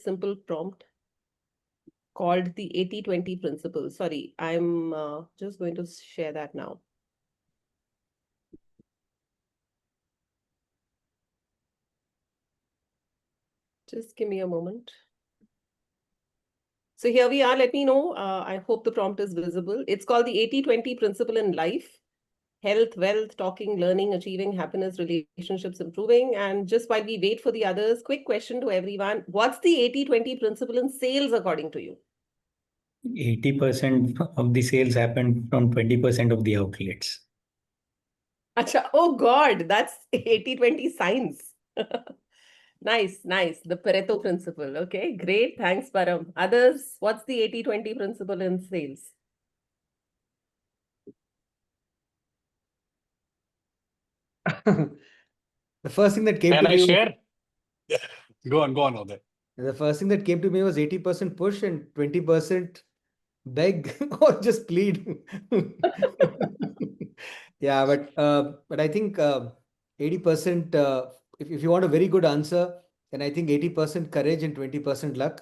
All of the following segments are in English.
simple prompt called the 80-20 principle. Sorry, I'm just going to share that now. Just give me a moment. So here we are. Let me know. I hope the prompt is visible. It's called the 80-20 principle in life. Health, wealth, talking, learning, achieving, happiness, relationships, improving. And just while we wait for the others, quick question to everyone. What's the 80-20 principle in sales according to you? 80% of the sales happen from 20% of the outlets. Achha, oh God, that's 80-20 science. Nice, nice. The Pareto principle. Okay, great. Thanks, Param. Others, what's the 80-20 principle in sales? The first thing that came Can to I me share? Yeah. Go on, Uday. The first thing that came to me was 80% push and 20% beg or just plead. Yeah, but I think 80%, if you want a very good answer, then I think 80% courage and 20% luck.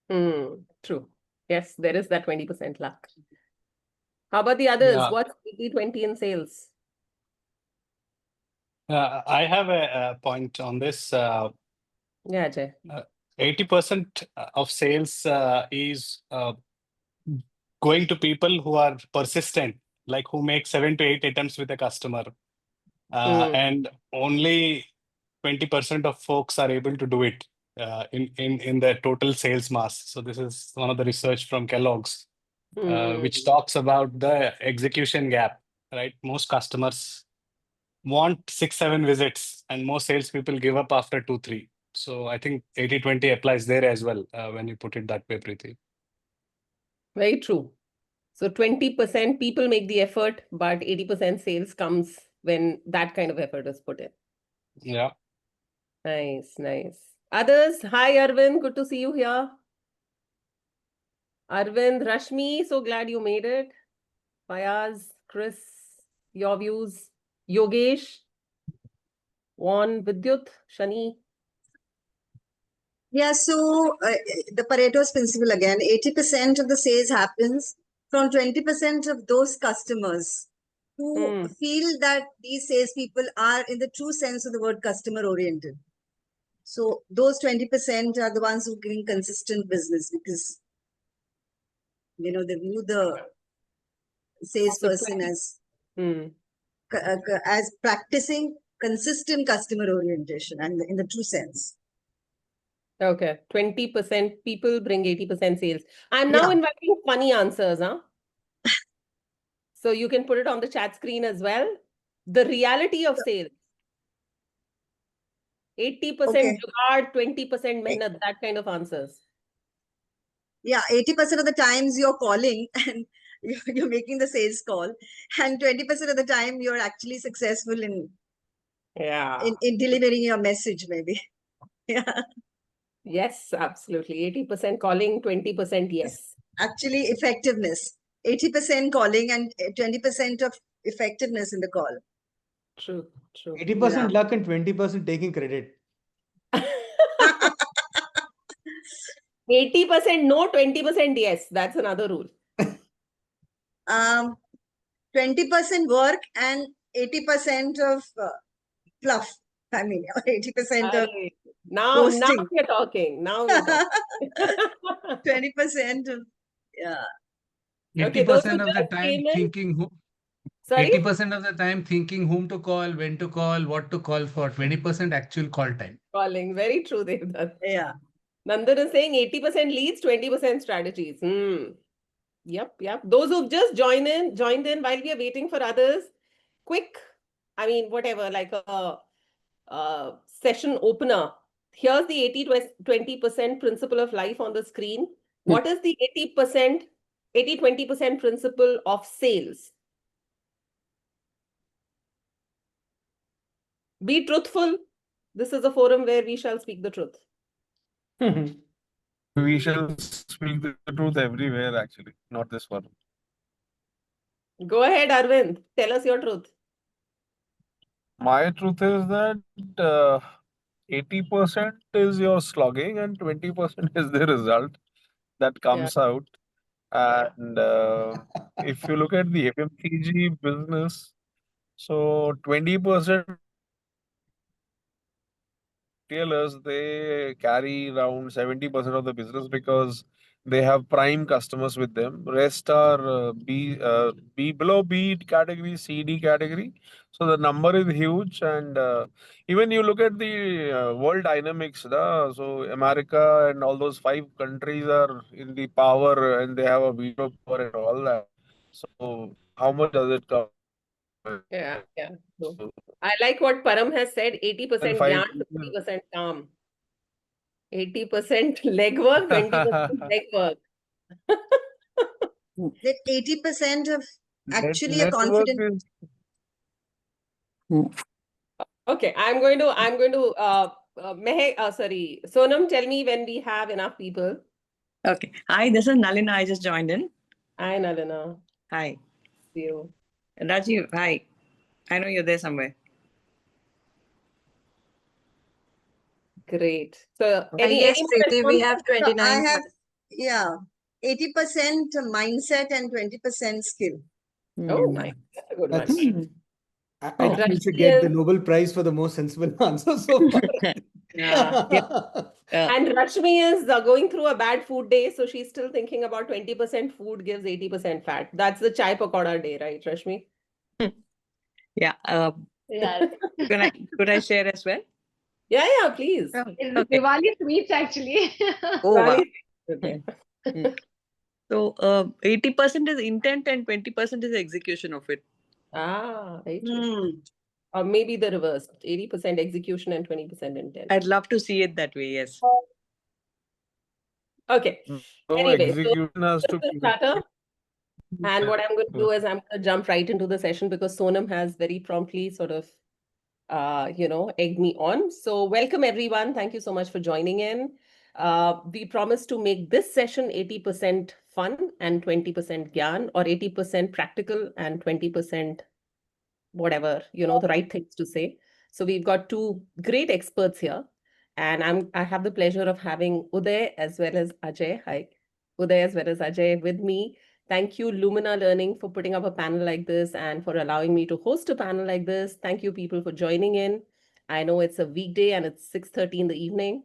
True. Yes, there is that 20% luck. How about the others? Yeah. What's 80-20 in sales? I have a point on this. Yeah, Ajay. 80% of sales is going to people who are persistent, like who make 7 to 8 attempts with a customer. And only 20% of folks are able to do it in the total sales mass. So this is one of the research from Kellogg's, which talks about the execution gap, right? Most customers want 6-7 visits and most salespeople give up after 2-3. So I think 80-20 applies there as well when you put it that way, Preeti. Very true. So 20% people make the effort, but 80% sales comes when that kind of effort is put in. Yeah. Nice, nice. Others, hi Arvind, good to see you here. Arvind, Rashmi, so glad you made it. Fayaz, Chris, your views. Yogesh, Juan, Vidyut, Shani. Yeah, so the Pareto's principle again, 80% of the sales happens from 20% of those customers who feel that these salespeople are, in the true sense of the word, customer oriented. So those 20% are the ones who bring consistent business because, they view the salesperson as practicing consistent customer orientation and in the true sense. Okay, 20% people bring 80% sales. I'm now inviting funny answers, huh? So you can put it on the chat screen as well. The reality of sales. 80% jugaad, 20% mehnat, that kind of answers. Yeah, 80% of the times you're calling and you're making the sales call, and 20% of the time you're actually successful in delivering your message, maybe. Yeah. Yes, absolutely. 80% calling, 20% yes. Actually, effectiveness. 80% calling and 20% of effectiveness in the call. True, true. 80% luck and 20% taking credit. 80% no, 20% yes. That's another rule. 20% work and 80% of fluff. I mean, 80% of now we're talking. Now we're talking. 20% of 80% of the time thinking who. 80% of the time thinking whom to call, when to call, what to call for. 20% actual call time. Calling. Very true, Devdutt. Yeah. Nandan is saying 80% leads, 20% strategies. Yep. Those who've just joined in while we are waiting for others. Quick, I mean, whatever, like a session opener. Here's the 80-20% principle of life on the screen. What is the 80-20% principle of sales? Be truthful. This is a forum where we shall speak the truth. We shall speak the truth everywhere, actually, not this one. Go ahead, Arvind. Tell us your truth. My truth is that 80% is your slogging and 20% is the result that comes out. And if you look at the FMCG business, so 20% retailers, they carry around 70% of the business because they have prime customers with them. Rest are B below B category, CD category. So the number is huge, and even you look at the world dynamics. So America and all those 5 countries are in the power, and they have a veto power and all that. So how much does it come? Yeah. So, I like what Param has said, 80% five. gyan, 20% calm. 80% legwork, 20% legwork. That 80% of actually a Network confident. is Okay, I'm going to Sonam, tell me when we have enough people. Okay. Hi, this is Nalina. I just joined in. Hi, Nalina. Hi. See you. Rajiv, hi. I know you're there somewhere. Great. So Yes, any more Preeti, we responses? have So 29. 80% mindset and 20% skill. Oh, nice. That's a good one. That's, I And think you should Rashmi get the is- Nobel Prize for the most sensible answer so far. Yeah. And Rashmi is going through a bad food day, so she's still thinking about 20% food gives 80% fat. That's the chai pakoda day, right, Rashmi? Yeah. Yeah. Could I share as well? Yeah, please. It's Okay. Diwali sweets actually. Oh, wow. Rani- Okay. So 80% is intent and 20% is execution of it. Right. Or maybe the reverse, 80% execution and 20% intent. I'd love to see it that way, yes. Okay. so Anyway, so execution has to just a be starter. And what I'm going to do is I'm going to jump right into the session because Sonam has very promptly sort of, egged me on. So welcome everyone. Thank you so much for joining in. We promise to make this session 80% fun and 20% gyan, or 80% practical and 20% whatever, the right things to say. So we've got two great experts here, and I have the pleasure of having Uday as well as Ajay. Hi, Uday as well as Ajay with me. Thank you, Lumina Learning, for putting up a panel like this and for allowing me to host a panel like this. Thank you, people, for joining in. I know it's a weekday and it's 6:30 in the evening.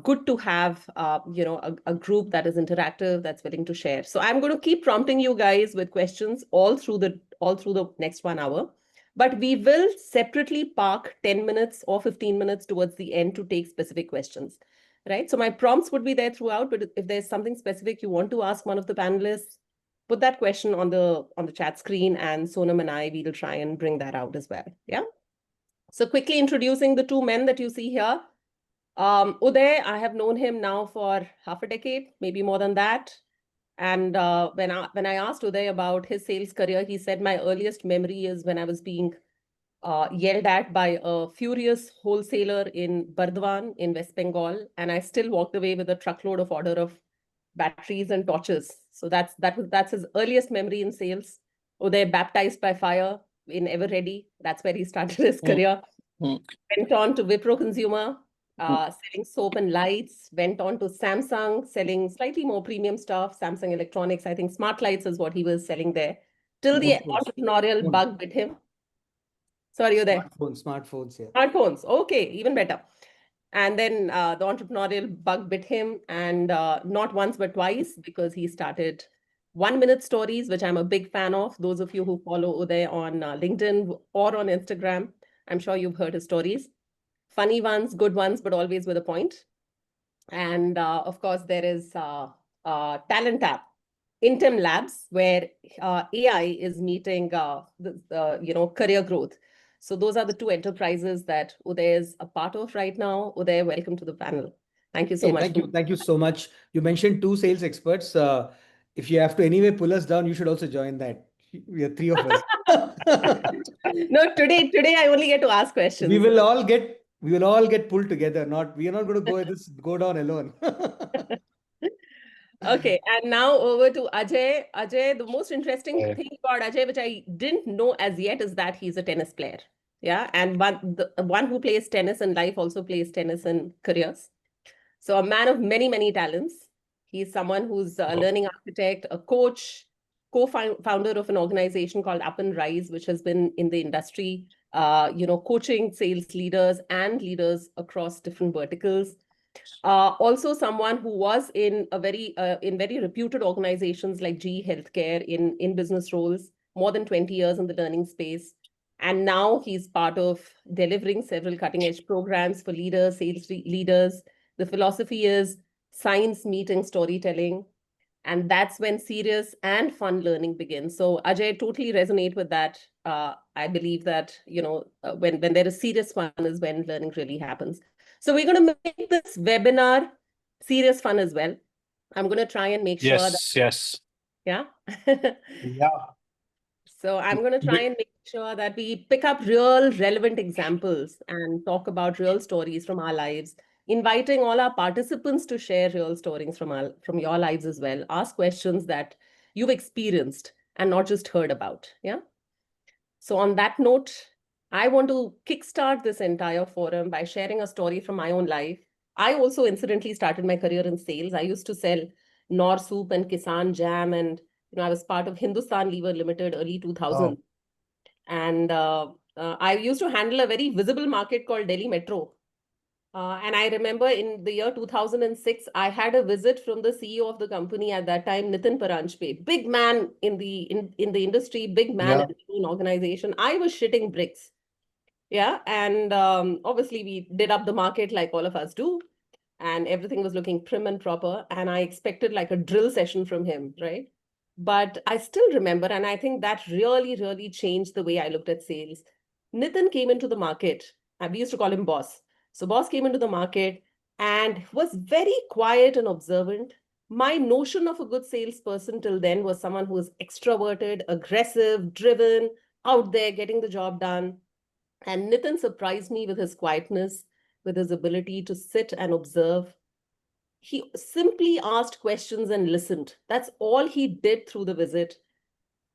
Good to have a group that is interactive, that's willing to share. So I'm going to keep prompting you guys with questions all through the next 1 hour. But we will separately park 10 minutes or 15 minutes towards the end to take specific questions, right? So my prompts would be there throughout, but if there's something specific you want to ask one of the panelists, put that question on the chat screen, and Sonam and I will try and bring that out as well. Yeah. So quickly introducing the two men that you see here. Uday, I have known him now for half a decade, maybe more than that. And when I asked Uday about his sales career, he said my earliest memory is when I was being yelled at by a furious wholesaler in Bardwan in West Bengal, and I still walked away with a truckload of order of batteries and torches. So that's his earliest memory in sales. Uday, baptized by fire in Ever Ready. That's where he started his career. Went on to Wipro Consumer, selling soap and lights. Went on to Samsung, selling slightly more premium stuff, Samsung Electronics. I think smart lights is what he was selling there. Till the entrepreneurial bug bit him. Sorry, you're there. Smartphones, yeah. Smartphones. Okay, even better. And then the entrepreneurial bug bit him, and not once but twice, because he started 1-minute stories, which I'm a big fan of. Those of you who follow Uday on LinkedIn or on Instagram, I'm sure you've heard his stories. Funny ones, good ones, but always with a point. And of course, there is Talent App, Intem Labs, where AI is meeting career growth. So those are the two enterprises that Uday is a part of right now. Uday, welcome to the panel. Thank you so much. Thank you so much. You mentioned two sales experts. If you have to anyway pull us down, you should also join that. We are 3 of us. No, today I only get to ask questions. We will all get pulled together. We are not going to go down alone. Okay, and now over to Ajay. Ajay, the most interesting thing about Ajay, which I didn't know as yet, is that he's a tennis player. Yeah, and the one who plays tennis in life also plays tennis in careers. So a man of many, many talents. He's someone who's a learning architect, a coach, co-founder of an organization called Up and Rise, which has been in the industry, coaching sales leaders and leaders across different verticals. Also someone who was in very reputed organizations like GE Healthcare in business roles, more than 20 years in the learning space. And now he's part of delivering several cutting edge programs for leaders, sales leaders. The philosophy is science meeting storytelling. And that's when serious and fun learning begins. So Ajay, totally resonate with that. I believe that, when there is serious fun is when learning really happens. So we're going to make this webinar serious fun as well. I'm going to try and make sure that, Yes. yeah. Yeah. So I'm going to try and make sure that we pick up real relevant examples and talk about real stories from our lives, inviting all our participants to share real stories from your lives as well. Ask questions that you've experienced and not just heard about. Yeah. So on that note, I want to kickstart this entire forum by sharing a story from my own life. I also incidentally started my career in sales. I used to sell Nor Soup and Kisan Jam, and I was part of Hindustan Lever Limited early 2000. Wow. And I used to handle a very visible market called Delhi Metro. And I remember in the year 2006, I had a visit from the CEO of the company at that time, Nitin Paranjpe, big man in the industry, big man in the organization. I was shitting bricks. Yeah. And obviously we did up the market like all of us do. And everything was looking prim and proper. And I expected like a drill session from him, right? But I still remember, and I think that really, really changed the way I looked at sales. Nitin came into the market, and we used to call him boss. So boss came into the market and was very quiet and observant. My notion of a good salesperson till then was someone who was extroverted, aggressive, driven, out there getting the job done. And Nitin surprised me with his quietness, with his ability to sit and observe. He simply asked questions and listened. That's all he did through the visit,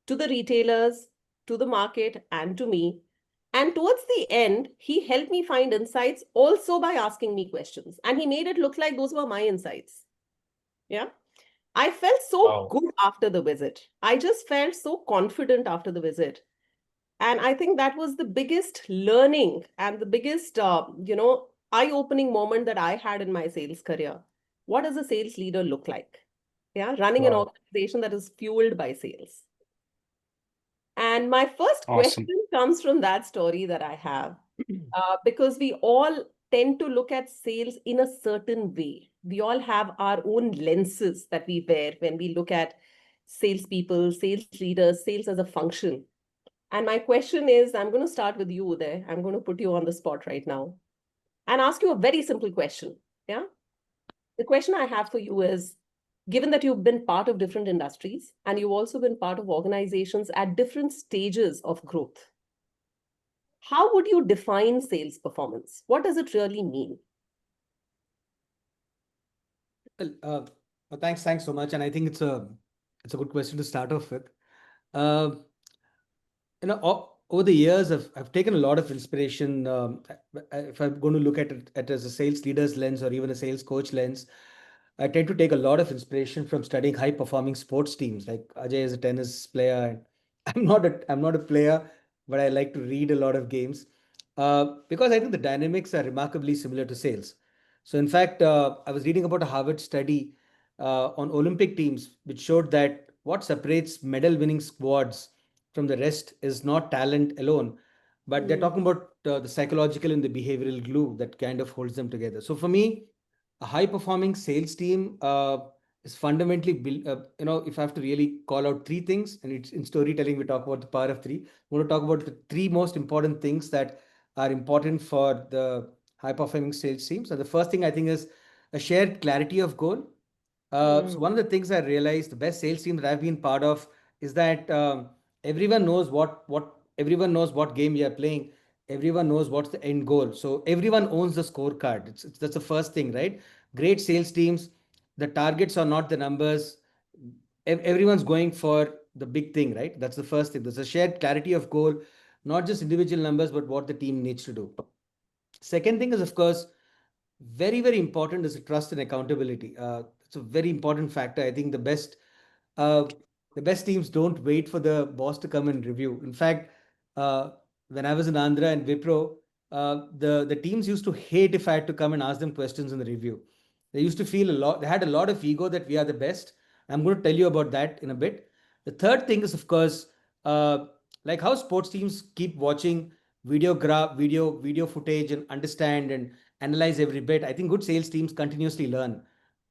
to the retailers, to the market, and to me. And towards the end, he helped me find insights also by asking me questions. And he made it look like those were my insights. Yeah. I felt so good after the visit. I just felt so confident after the visit. And I think that was the biggest learning and the biggest, eye-opening moment that I had in my sales career. What does a sales leader look like? Yeah, running an organization that is fueled by sales. And my first question comes from that story that I have, because we all tend to look at sales in a certain way. We all have our own lenses that we wear when we look at salespeople, sales leaders, sales as a function. And my question is, I'm going to start with you, Uday. I'm going to put you on the spot right now and ask you a very simple question. Yeah. The question I have for you is, given that you've been part of different industries and you've also been part of organizations at different stages of growth, how would you define sales performance? What does it really mean? Well, thanks so much. And I think it's a good question to start off with. Over the years, I've taken a lot of inspiration. If I'm going to look at it as a sales leader's lens or even a sales coach lens, I tend to take a lot of inspiration from studying high performing sports teams. Like Ajay is a tennis player, and I'm not a player, but I like to read a lot of games because I think the dynamics are remarkably similar to sales. So in fact, I was reading about a Harvard study on Olympic teams, which showed that what separates medal winning squads from the rest is not talent alone, but they're talking about the psychological and the behavioral glue that kind of holds them together. So for me, a high performing sales team is fundamentally built, if I have to really call out three things, and it's in storytelling, we talk about the power of three. We want to talk about the three most important things that are important for the high performing sales teams. And the first thing I think is a shared clarity of goal. So one of the things I realized, the best sales team that I've been part of is that everyone knows everyone knows what game you are playing. Everyone knows what's the end goal. So everyone owns the scorecard. That's the first thing, right? Great sales teams, the targets are not the numbers. Everyone's going for the big thing, right? That's the first thing. There's a shared clarity of goal. not just individual numbers, but what the team needs to do. Second thing is, of course, very, very important is trust and accountability. It's a very important factor. I think uh, the best teams don't wait for the boss to come and review. In fact, uh, when I was in Andhra and Wipro, the teams used to hate if I had to come and ask them questions in the review. They used to feel a lot. They had a lot of ego that we are the best. I'm going to tell you about that in a bit. The third thing is, of course, uh, like how sports teams keep watching video footage and understand and analyze every bit. I think good sales teams continuously learn.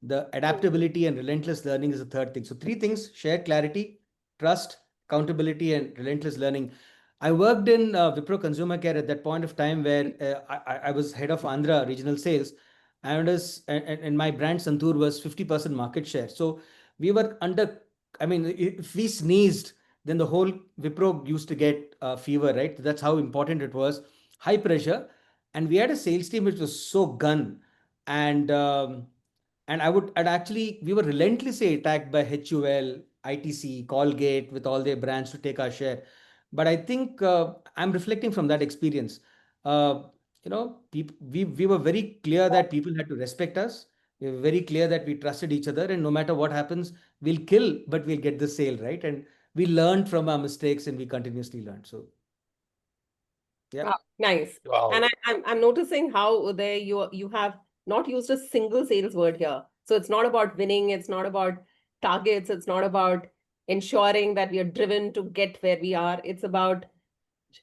The adaptability and relentless learning is the third thing. So three things: shared clarity, trust, accountability, and relentless learning. I worked in Wipro Consumer Care at that point of time where I was head of Andhra regional sales, and my brand Santur was 50% market share. So we were under, I mean, if we sneezed, then the whole Wipro used to get fever, right? That's how important it was. High pressure. And we had a sales team which was so gun. And and actually, we were relentlessly attacked by HUL, ITC, Colgate with all their brands to take our share. But I think I'm reflecting from that experience. Uh, we were very clear that people had to respect us. We were very clear that we trusted each other, and no matter what happens, we'll kill, but we'll get the sale, right? And we learned from our mistakes, and we continuously learn. So, yeah. Nice. Wow. And I'm noticing how there you have not used a single sales word here. So it's not about winning, it's not about targets, it's not about ensuring that we are driven to get where we are. It's about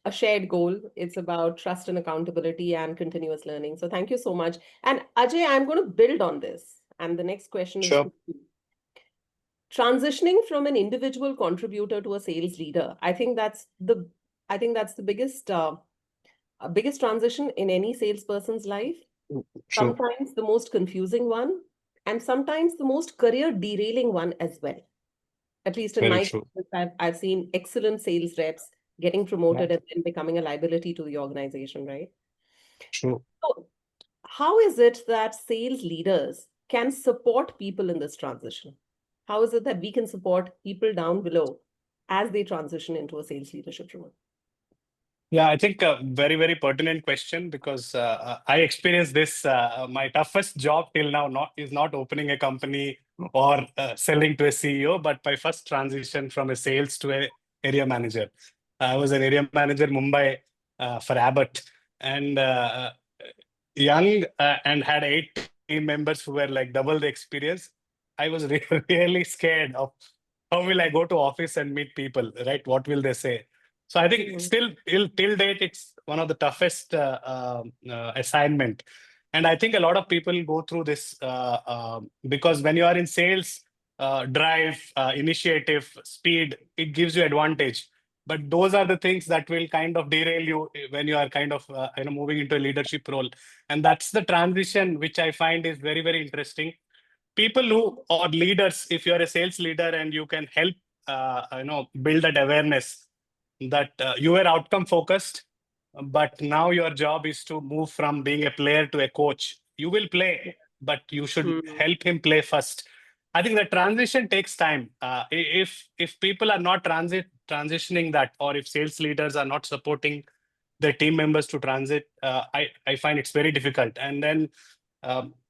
a shared goal. It's about trust and accountability and continuous learning. So thank you so much. And Ajay, I'm going to build on this. And the next question is Sure. transitioning from an individual contributor to a sales leader. I think that's the biggest transition in any salesperson's life. Sure. Sometimes the most confusing one, and sometimes the most career derailing one as well. At least in Very my true. career, I've seen excellent sales reps getting promoted and then becoming a liability to the organization, right? True. So how is it that sales leaders can support people in this transition? How is it that we can support people down below as they transition into a sales leadership role? Yeah, I think a very, very pertinent question because I experienced this. My toughest job till now is not opening a company or selling to a CEO, but my first transition from a sales to a area manager. I was an area manager Mumbai for Abbott, and young and had 8 team members who were like double the experience. I was really scared of how will I go to office and meet people, right? What will they say? So I think still till date, it's one of the toughest assignment. And I think a lot of people go through this because when you are in sales, drive, initiative, speed, it gives you advantage. But those are the things that will kind of derail you when you are kind of moving into a leadership role. And that's the transition, which I find is very, very interesting. People who or leaders, if you're a sales leader and you can help build that awareness that you were outcome focused, but now your job is to move from being a player to a coach. You will play, but you should help him play first. I think the transition takes time. If people are not transitioning that, or if sales leaders are not supporting their team members to transit, I find it's very difficult. And then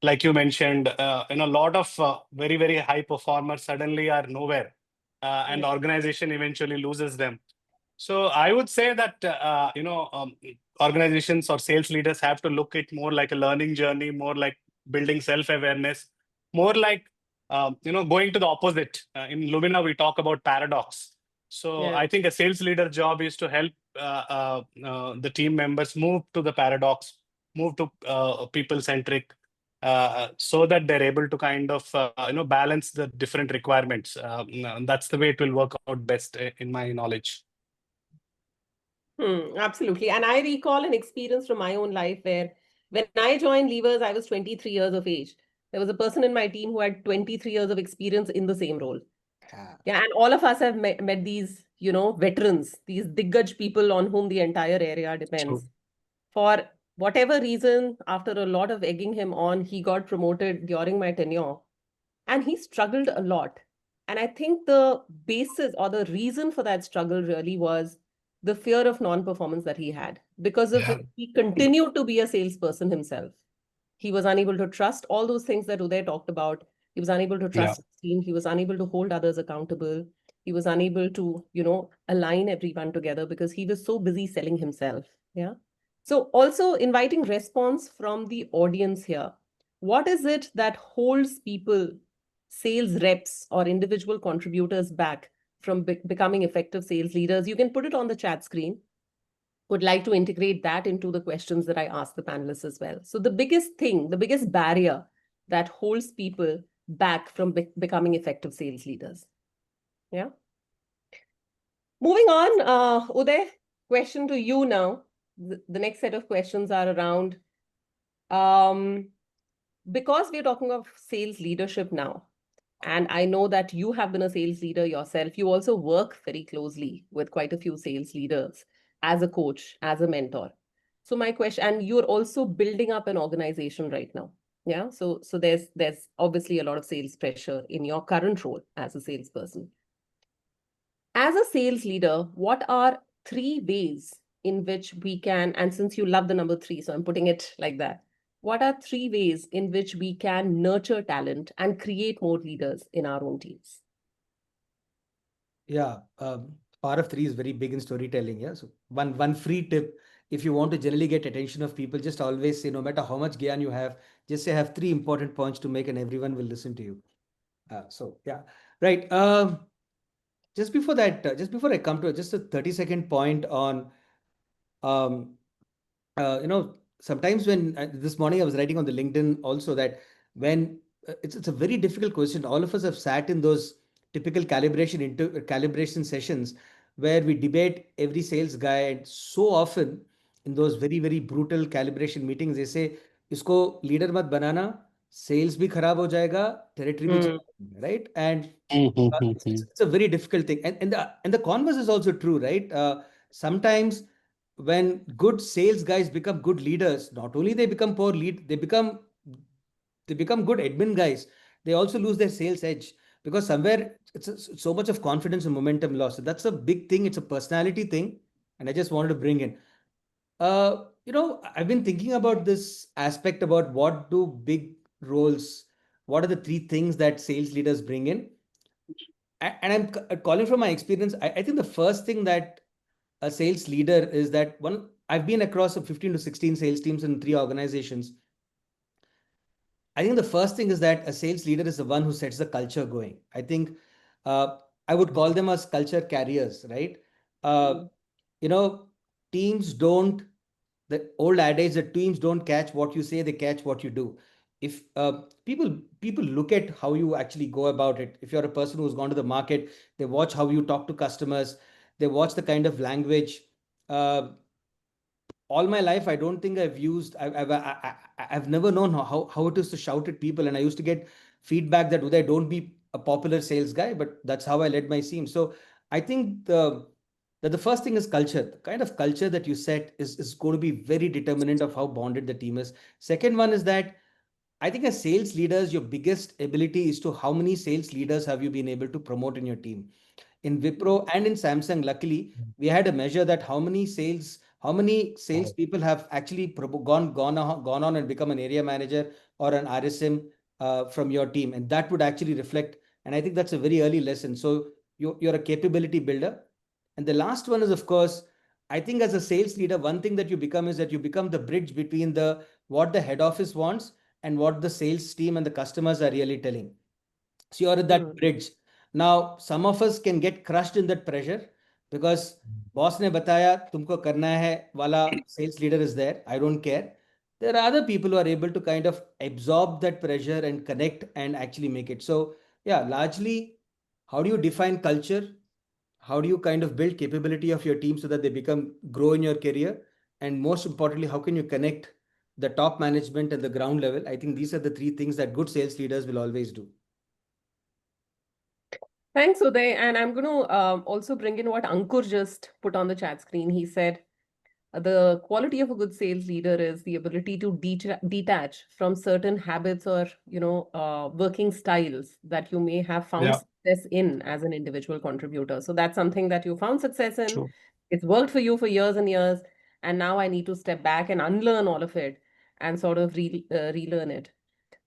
like you mentioned, a lot of very, very high performers suddenly are nowhere, and the organization eventually loses them. So I would say that organizations or sales leaders have to look at more like a learning journey, more like building self-awareness, more like going to the opposite. In Lumina, we talk about paradox. So I think a sales leader job is to help the team members move to the paradox, move to people-centric, so that they're able to kind of balance the different requirements. That's the way it will work out best, in my knowledge. Absolutely. And I recall an experience from my own life where when I joined Levers, I was 23 years of age. There was a person in my team who had 23 years of experience in the same role. Yeah, and all of us have met these, veterans, these Diggaj people on whom the entire area depends. For whatever reason, after a lot of egging him on, he got promoted during my tenure. And he struggled a lot. And I think the basis or the reason for that struggle really was the fear of non-performance that he had. Because of it, he continued to be a salesperson himself. He was unable to trust all those things that Uday talked about. He was unable to trust his team. He was unable to hold others accountable. He was unable to, align everyone together because he was so busy selling himself. Yeah. So also inviting response from the audience here. What is it that holds people, sales reps or individual contributors back from becoming effective sales leaders? You can put it on the chat screen. Would like to integrate that into the questions that I ask the panelists as well. So the biggest thing, the biggest barrier that holds people back from becoming effective sales leaders. Yeah. Moving on, Uday, question to you now. The next set of questions are around, because we're talking of sales leadership now, and I know that you have been a sales leader yourself. You also work very closely with quite a few sales leaders as a coach, as a mentor. So my question, and you're also building up an organization right now. Yeah. So there's obviously a lot of sales pressure in your current role as a salesperson. As a sales leader, what are 3 ways in which we can, and since you love the number 3, so I'm putting it like that, what are 3 ways in which we can nurture talent and create more leaders in our own teams? Yeah, part of 3 is very big in storytelling. Yeah, so one free tip: if you want to generally get attention of people, just always say, no matter how much gyan you have, just say I have 3 important points to make, and everyone will listen to you. So yeah, right. Just before that, just before I come to just a 30-second point on, sometimes when this morning I was writing on the LinkedIn also that when it's a very difficult question. All of us have sat in those typical calibration sessions where we debate every sales guy, and so often in those very, very brutal calibration meetings, they say, isko leader mat banana, sales bhi kharab ho jayega, territory bhi chala jayega, right? And it's a very difficult thing. And the converse is also true, right? Sometimes when good sales guys become good leaders, not only they become poor lead, they become good admin guys. They also lose their sales edge because somewhere so much of confidence and momentum lost. So that's a big thing. It's a personality thing, and I just wanted to bring in. I've been thinking about this aspect about what do big roles, what are the 3 things that sales leaders bring in, and I'm calling from my experience. I think the first thing that a sales leader is that I've been across 15 to 16 sales teams in 3 organizations. I think the first thing is that a sales leader is the one who sets the culture going. I think I would call them as culture carriers, right? Teams don't, the old adage that teams don't catch what you say, they catch what you do. If people look at how you actually go about it, if you're a person who's gone to the market, they watch how you talk to customers, they watch the kind of language. All my life, I don't think I've never known how it is to shout at people, and I used to get feedback that Uday, don't be a popular sales guy, but that's how I led my team. So I think that the first thing is culture. The kind of culture that you set is going to be very determinant of how bonded the team is. Second one is that I think as sales leaders, your biggest ability is to how many sales leaders have you been able to promote in your team. In Wipro and in Samsung, luckily, we had a measure that how many sales people have actually gone on and become an area manager or an RSM from your team, and that would actually reflect. And I think that's a very early lesson. So you're a capability builder. And the last one is, of course, I think as a sales leader, one thing that you become is that you become the bridge between what the head office wants and what the sales team and the customers are really telling. So you're at that bridge. Now, some of us can get crushed in that pressure because boss ne bataya tumko karna hai wala sales leader is there. I don't care. There are other people who are able to kind of absorb that pressure and connect and actually make it. So yeah, largely, how do you define culture? How do you kind of build capability of your team so that they grow in your career? And most importantly, how can you connect the top management and the ground level? I think these are the 3 things that good sales leaders will always do. Thanks, Uday. And I'm going to also bring in what Ankur just put on the chat screen. He said, the quality of a good sales leader is the ability to detach from certain habits or working styles that you may have found success in as an individual contributor. So that's something that you found success in. True. It's worked for you for years and years, and now I need to step back and unlearn all of it and sort of relearn it.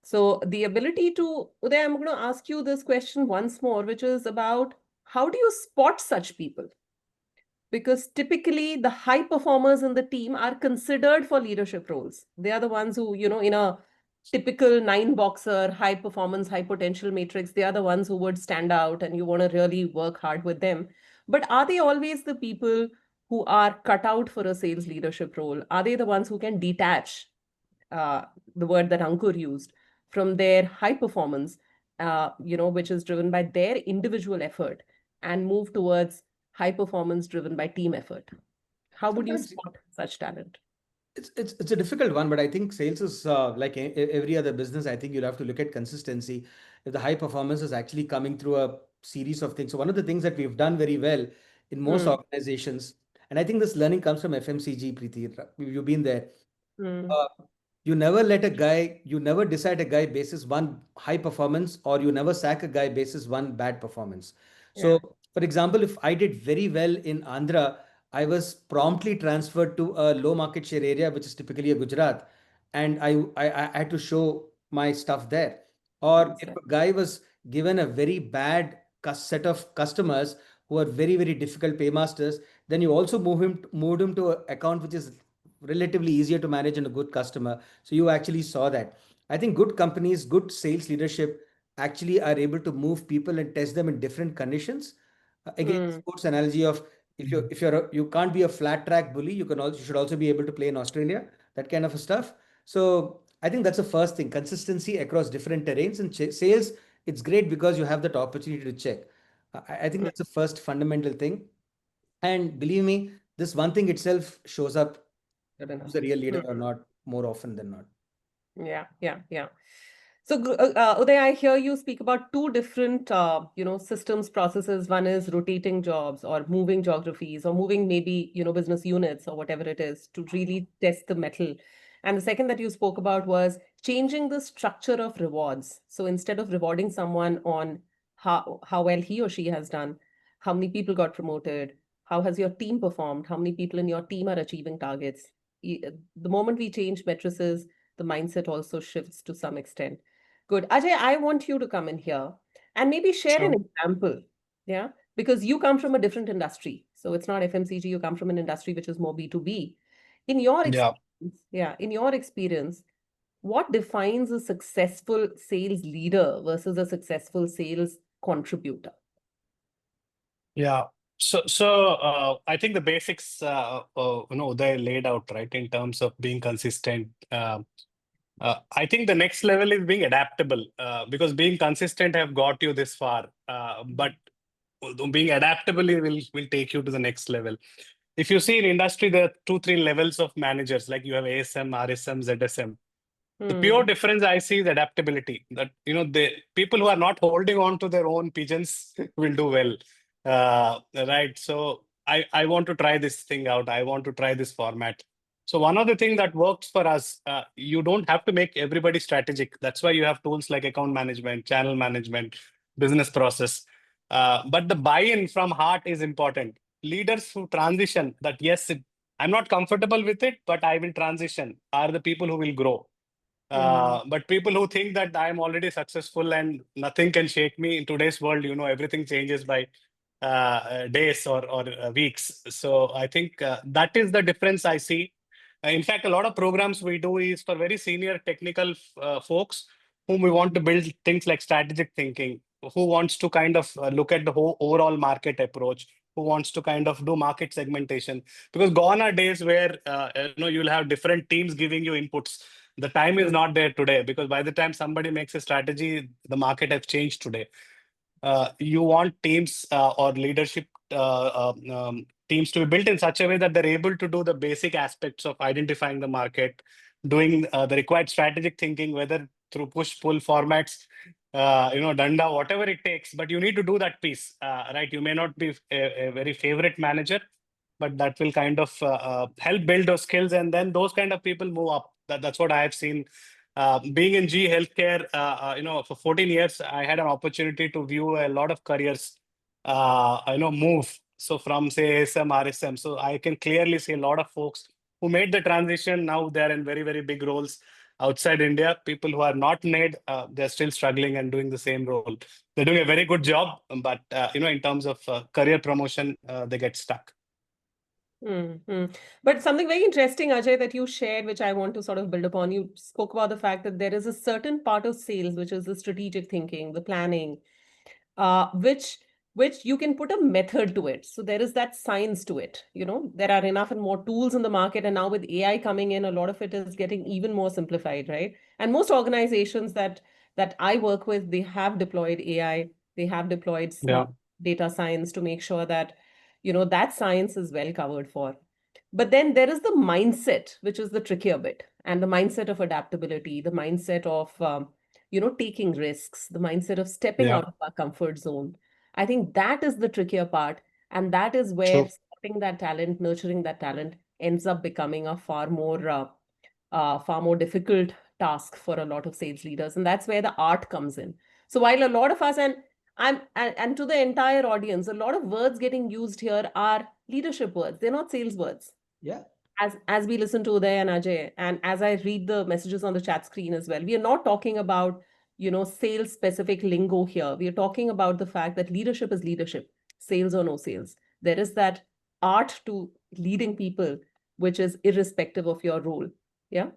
So the ability to, Uday, I'm going to ask you this question once more, which is about how do you spot such people? Because typically the high performers in the team are considered for leadership roles. They are the ones who, in a typical 9-boxer, high performance, high potential matrix, they are the ones who would stand out and you want to really work hard with them. But are they always the people who are cut out for a sales leadership role? Are they the ones who can detach, the word that Ankur used, from their high performance, which is driven by their individual effort, and move towards high performance driven by team effort? How would you spot such talent? It's a difficult one, but I think sales is like every other business. I think you'll have to look at consistency. If the high performance is actually coming through a series of things. So one of the things that we've done very well in most organizations, and I think this learning comes from FMCG, Preeti. You've been there. You never decide a guy basis one high performance, or you never sack a guy basis one bad performance. So, for example, if I did very well in Andhra, I was promptly transferred to a low market share area, which is typically a Gujarat, and I had to show my stuff there. Or if a guy was given a very bad set of customers who are very, very difficult paymasters, then you also moved him to an account which is relatively easier to manage and a good customer. So you actually saw that. I think good companies, good sales leadership actually are able to move people and test them in different conditions. Again, sports analogy of you can't be a flat track bully, you should also be able to play in Australia, that kind of a stuff. So I think that's the first thing, consistency across different terrains. And sales, it's great because you have that opportunity to check. I think that's the first fundamental thing. And believe me, this one thing itself shows up who's a real leader or not more often than not. Yeah. So, Uday, I hear you speak about two different, systems, processes. One is rotating jobs or moving geographies or moving maybe, business units or whatever it is to really test the mettle. And the second that you spoke about was changing the structure of rewards. So instead of rewarding someone on how well he or she has done, how many people got promoted, how has your team performed, how many people in your team are achieving targets. The moment we change matrices, the mindset also shifts to some extent. Good. Ajay, I want you to come in here and maybe share an example. Yeah. Because you come from a different industry. So it's not FMCG, you come from an industry which is more B2B. In your experience, what defines a successful sales leader versus a successful sales contributor? Yeah. So I think the basics, they laid out, right, in terms of being consistent. I think the next level is being adaptable, because being consistent have got you this far, but being adaptable will take you to the next level. If you see in industry, there are 2-3 levels of managers, like you have ASM, RSM, ZSM. The pure difference I see is adaptability. That the people who are not holding on to their own pigeons will do well, right? So I want to try this thing out. I want to try this format. So one of the things that works for us, you don't have to make everybody strategic. That's why you have tools like account management, channel management, business process. But the buy-in from heart is important. Leaders who transition that, yes, I'm not comfortable with it, but I will transition, are the people who will grow. But people who think that I'm already successful and nothing can shake me in today's world, everything changes by days or weeks. So I think that is the difference I see. In fact, a lot of programs we do is for very senior technical folks whom we want to build things like strategic thinking, who wants to kind of look at the whole overall market approach, who wants to kind of do market segmentation. Because gone are days where you'll have different teams giving you inputs. The time is not there today, because by the time somebody makes a strategy, the market has changed today. You want teams or leadership teams to be built in such a way that they're able to do the basic aspects of identifying the market, doing the required strategic thinking, whether through push-pull formats, danda, whatever it takes. But you need to do that piece, right? You may not be a very favorite manager, but that will kind of help build those skills, and then those kind of people move up. That's what I have seen. Being in G healthcare, for 14 years, I had an opportunity to view a lot of careers, move. So from say ASM, RSM, so I can clearly see a lot of folks who made the transition. Now they're in very, very big roles outside India. People who are not made, they're still struggling and doing the same role. They're doing a very good job, but in terms of career promotion, they get stuck. But something very interesting, Ajay, that you shared, which I want to sort of build upon. You spoke about the fact that there is a certain part of sales, which is the strategic thinking, the planning, which you can put a method to it. So there is that science to it. There are enough and more tools in the market, and now with AI coming in, a lot of it is getting even more simplified, right? And most organizations that I work with, they have deployed AI, they have deployed smart data science to make sure that that science is well covered for. But then there is the mindset, which is the trickier bit, and the mindset of adaptability, the mindset of taking risks, the mindset of stepping out of our comfort zone. I think that is the trickier part, and that is where spotting that talent, nurturing that talent, ends up becoming a far more difficult task for a lot of sales leaders, and that's where the art comes in. So while a lot of us, and to the entire audience, a lot of words getting used here are leadership words. They're not sales words. Yeah. As we listen to Uday and Ajay, and as I read the messages on the chat screen as well, we are not talking about sales specific lingo here. We are talking about the fact that leadership is leadership, sales or no sales. There is that art to leading people, which is irrespective of your role. Yeah.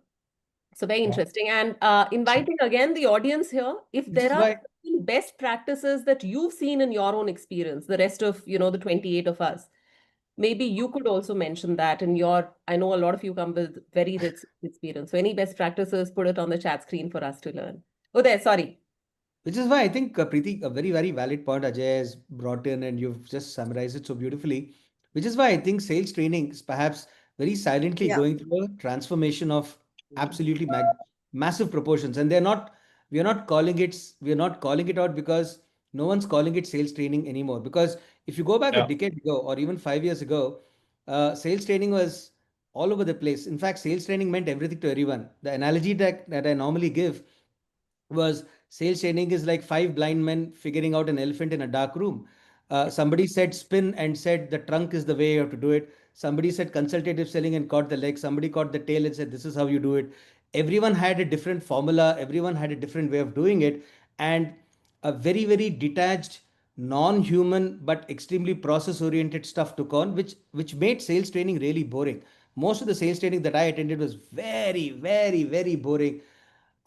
So very interesting. And inviting again the audience here, if there are best practices that you've seen in your own experience, the rest of, the 28 of us, maybe you could also mention that in I know a lot of you come with very rich experience. So any best practices, put it on the chat screen for us to learn. Oh, there, sorry. Which is why I think, Preeti, a very, very valid point Ajay has brought in, and you've just summarized it so beautifully. Which is why I think sales training is perhaps very silently going through a transformation of absolutely massive proportions. And we are not calling it out because no one's calling it sales training anymore. Because if you go back a decade ago or even 5 years ago, sales training was all over the place. In fact, sales training meant everything to everyone. The analogy that I normally give was sales training is like five blind men figuring out an elephant in a dark room. Somebody said spin and said the trunk is the way you have to do it. Somebody said consultative selling and caught the leg. Somebody caught the tail and said this is how you do it. Everyone had a different formula. Everyone had a different way of doing it. And a very, very detached, non-human, but extremely process-oriented stuff took on, which made sales training really boring. Most of the sales training that I attended was very, very, very boring.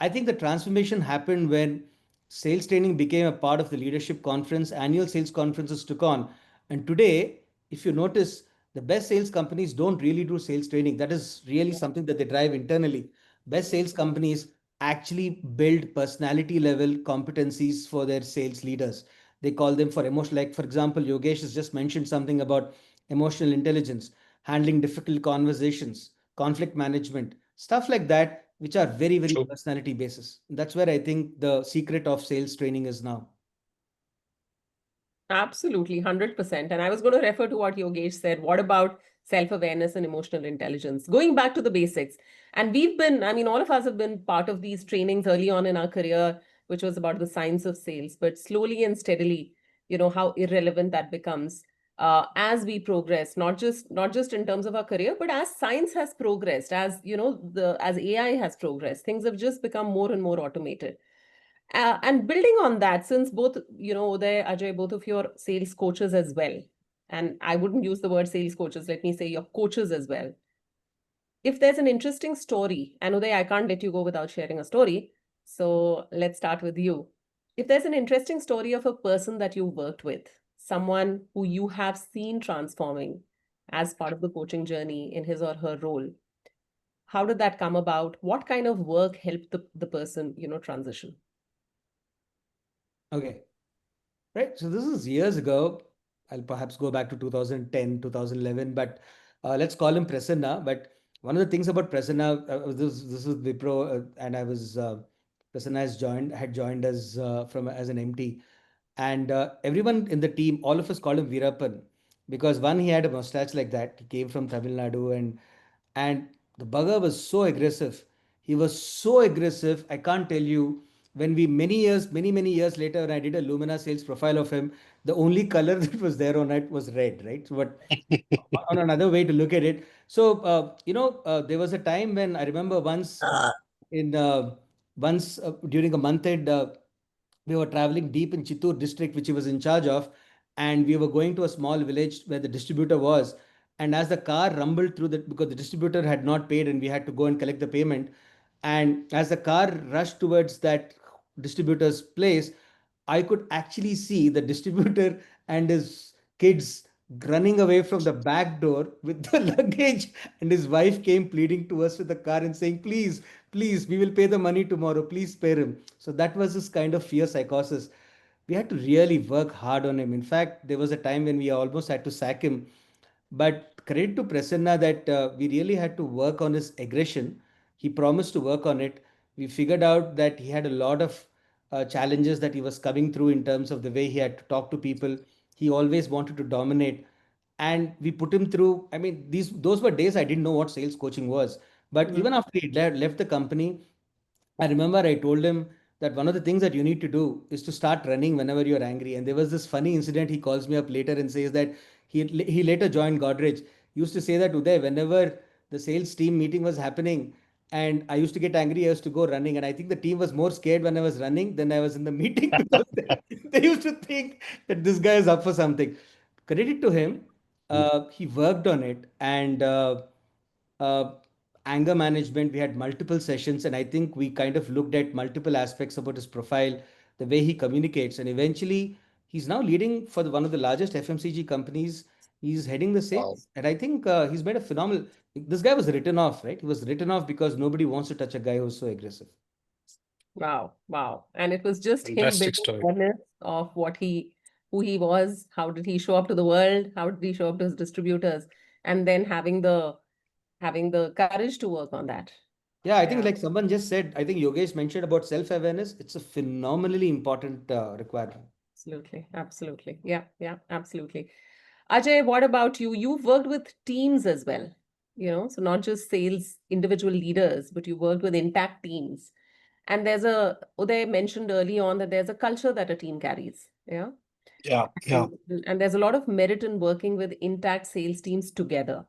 I think the transformation happened when sales training became a part of the leadership conference, annual sales conferences took on. And today, if you notice, the best sales companies don't really do sales training. That is really something that they drive internally. Best sales companies actually build personality level competencies for their sales leaders. They call them for emotional, like for example, Yogesh has just mentioned something about emotional intelligence, handling difficult conversations, conflict management, stuff like that, which are very, very personality basis. That's where I think the secret of sales training is now. Absolutely, 100%. And I was going to refer to what Yogesh said. What about self-awareness and emotional intelligence? Going back to the basics. And all of us have been part of these trainings early on in our career, which was about the science of sales, but slowly and steadily, how irrelevant that becomes as we progress, not just in terms of our career, but as science has progressed, as, as AI has progressed, things have just become more and more automated. And building on that, since both, Uday, Ajay, both of you are sales coaches as well, and I wouldn't use the word sales coaches, let me say you're coaches as well. If there's an interesting story, and Uday, I can't let you go without sharing a story, so let's start with you. If there's an interesting story of a person that you worked with, someone who you have seen transforming as part of the coaching journey in his or her role, how did that come about? What kind of work helped the person, transition? Okay. Right. So this is years ago. I'll perhaps go back to 2010, 2011, but let's call him Prasanna. But one of the things about Prasanna, this is Wipro, and I was Prasanna had joined us as an MT, and everyone in the team, all of us called him Veerappan. because one, he had a mustache like that. He came from Tamil Nadu, and the bugger was so aggressive. He was so aggressive. I can't tell you. When we many years later, when I did a Lumina sales profile of him, the only color that was there on it was red, right? So, but on another way to look at it. So, there was a time when I remember in during a month end, we were traveling deep in Chittoor district, which he was in charge of, and we were going to a small village where the distributor was. And as the car rumbled through because the distributor had not paid, and we had to go and collect the payment. And as the car rushed towards that distributor's place, I could actually see the distributor and his kids running away from the back door with the luggage, and his wife came pleading to us with the car and saying, please, please, we will pay the money tomorrow, please spare him. So that was this kind of fear psychosis. We had to really work hard on him. In fact, there was a time when we almost had to sack him, but credit to Prasanna that we really had to work on his aggression. He promised to work on it. We figured out that he had a lot of challenges that he was coming through in terms of the way he had to talk to people. He always wanted to dominate, and we put him through. I mean, those were days I didn't know what sales coaching was. But even after he left the company, I remember I told him that one of the things that you need to do is to start running whenever you're angry. And there was this funny incident. He calls me up later and says that he later joined Godrej. He used to say that, Uday, whenever the sales team meeting was happening and I used to get angry, I used to go running. And I think the team was more scared when I was running than I was in the meeting because they used to think that this guy is up for something. Credit to him. He worked on it, and uh, anger management, we had multiple sessions, and I think we kind of looked at multiple aspects about his profile, the way he communicates, and eventually he's now leading for one of the largest FMCG companies. He's heading the sales, and I think he's made a phenomenal. This guy was written off, right? He was written off because nobody wants to touch a guy who's so aggressive. Wow, wow. And it was just him Fantastic building story. awareness of who he was, how did he show up to the world, how did he show up to his distributors, and then having the courage to work on that. Yeah, I think Yeah, like someone just said, I think Yogesh mentioned about self-awareness. It's a phenomenally important requirement. absolutely, absolutely. Yeah, yeah, absolutely. Ajay, what about you? You've worked with teams as well, so not just sales individual leaders, but you worked with intact teams. And Uday mentioned early on that there's a culture that a team carries. Yeah. Yeah, yeah. And there's a lot of merit in working with intact sales teams together.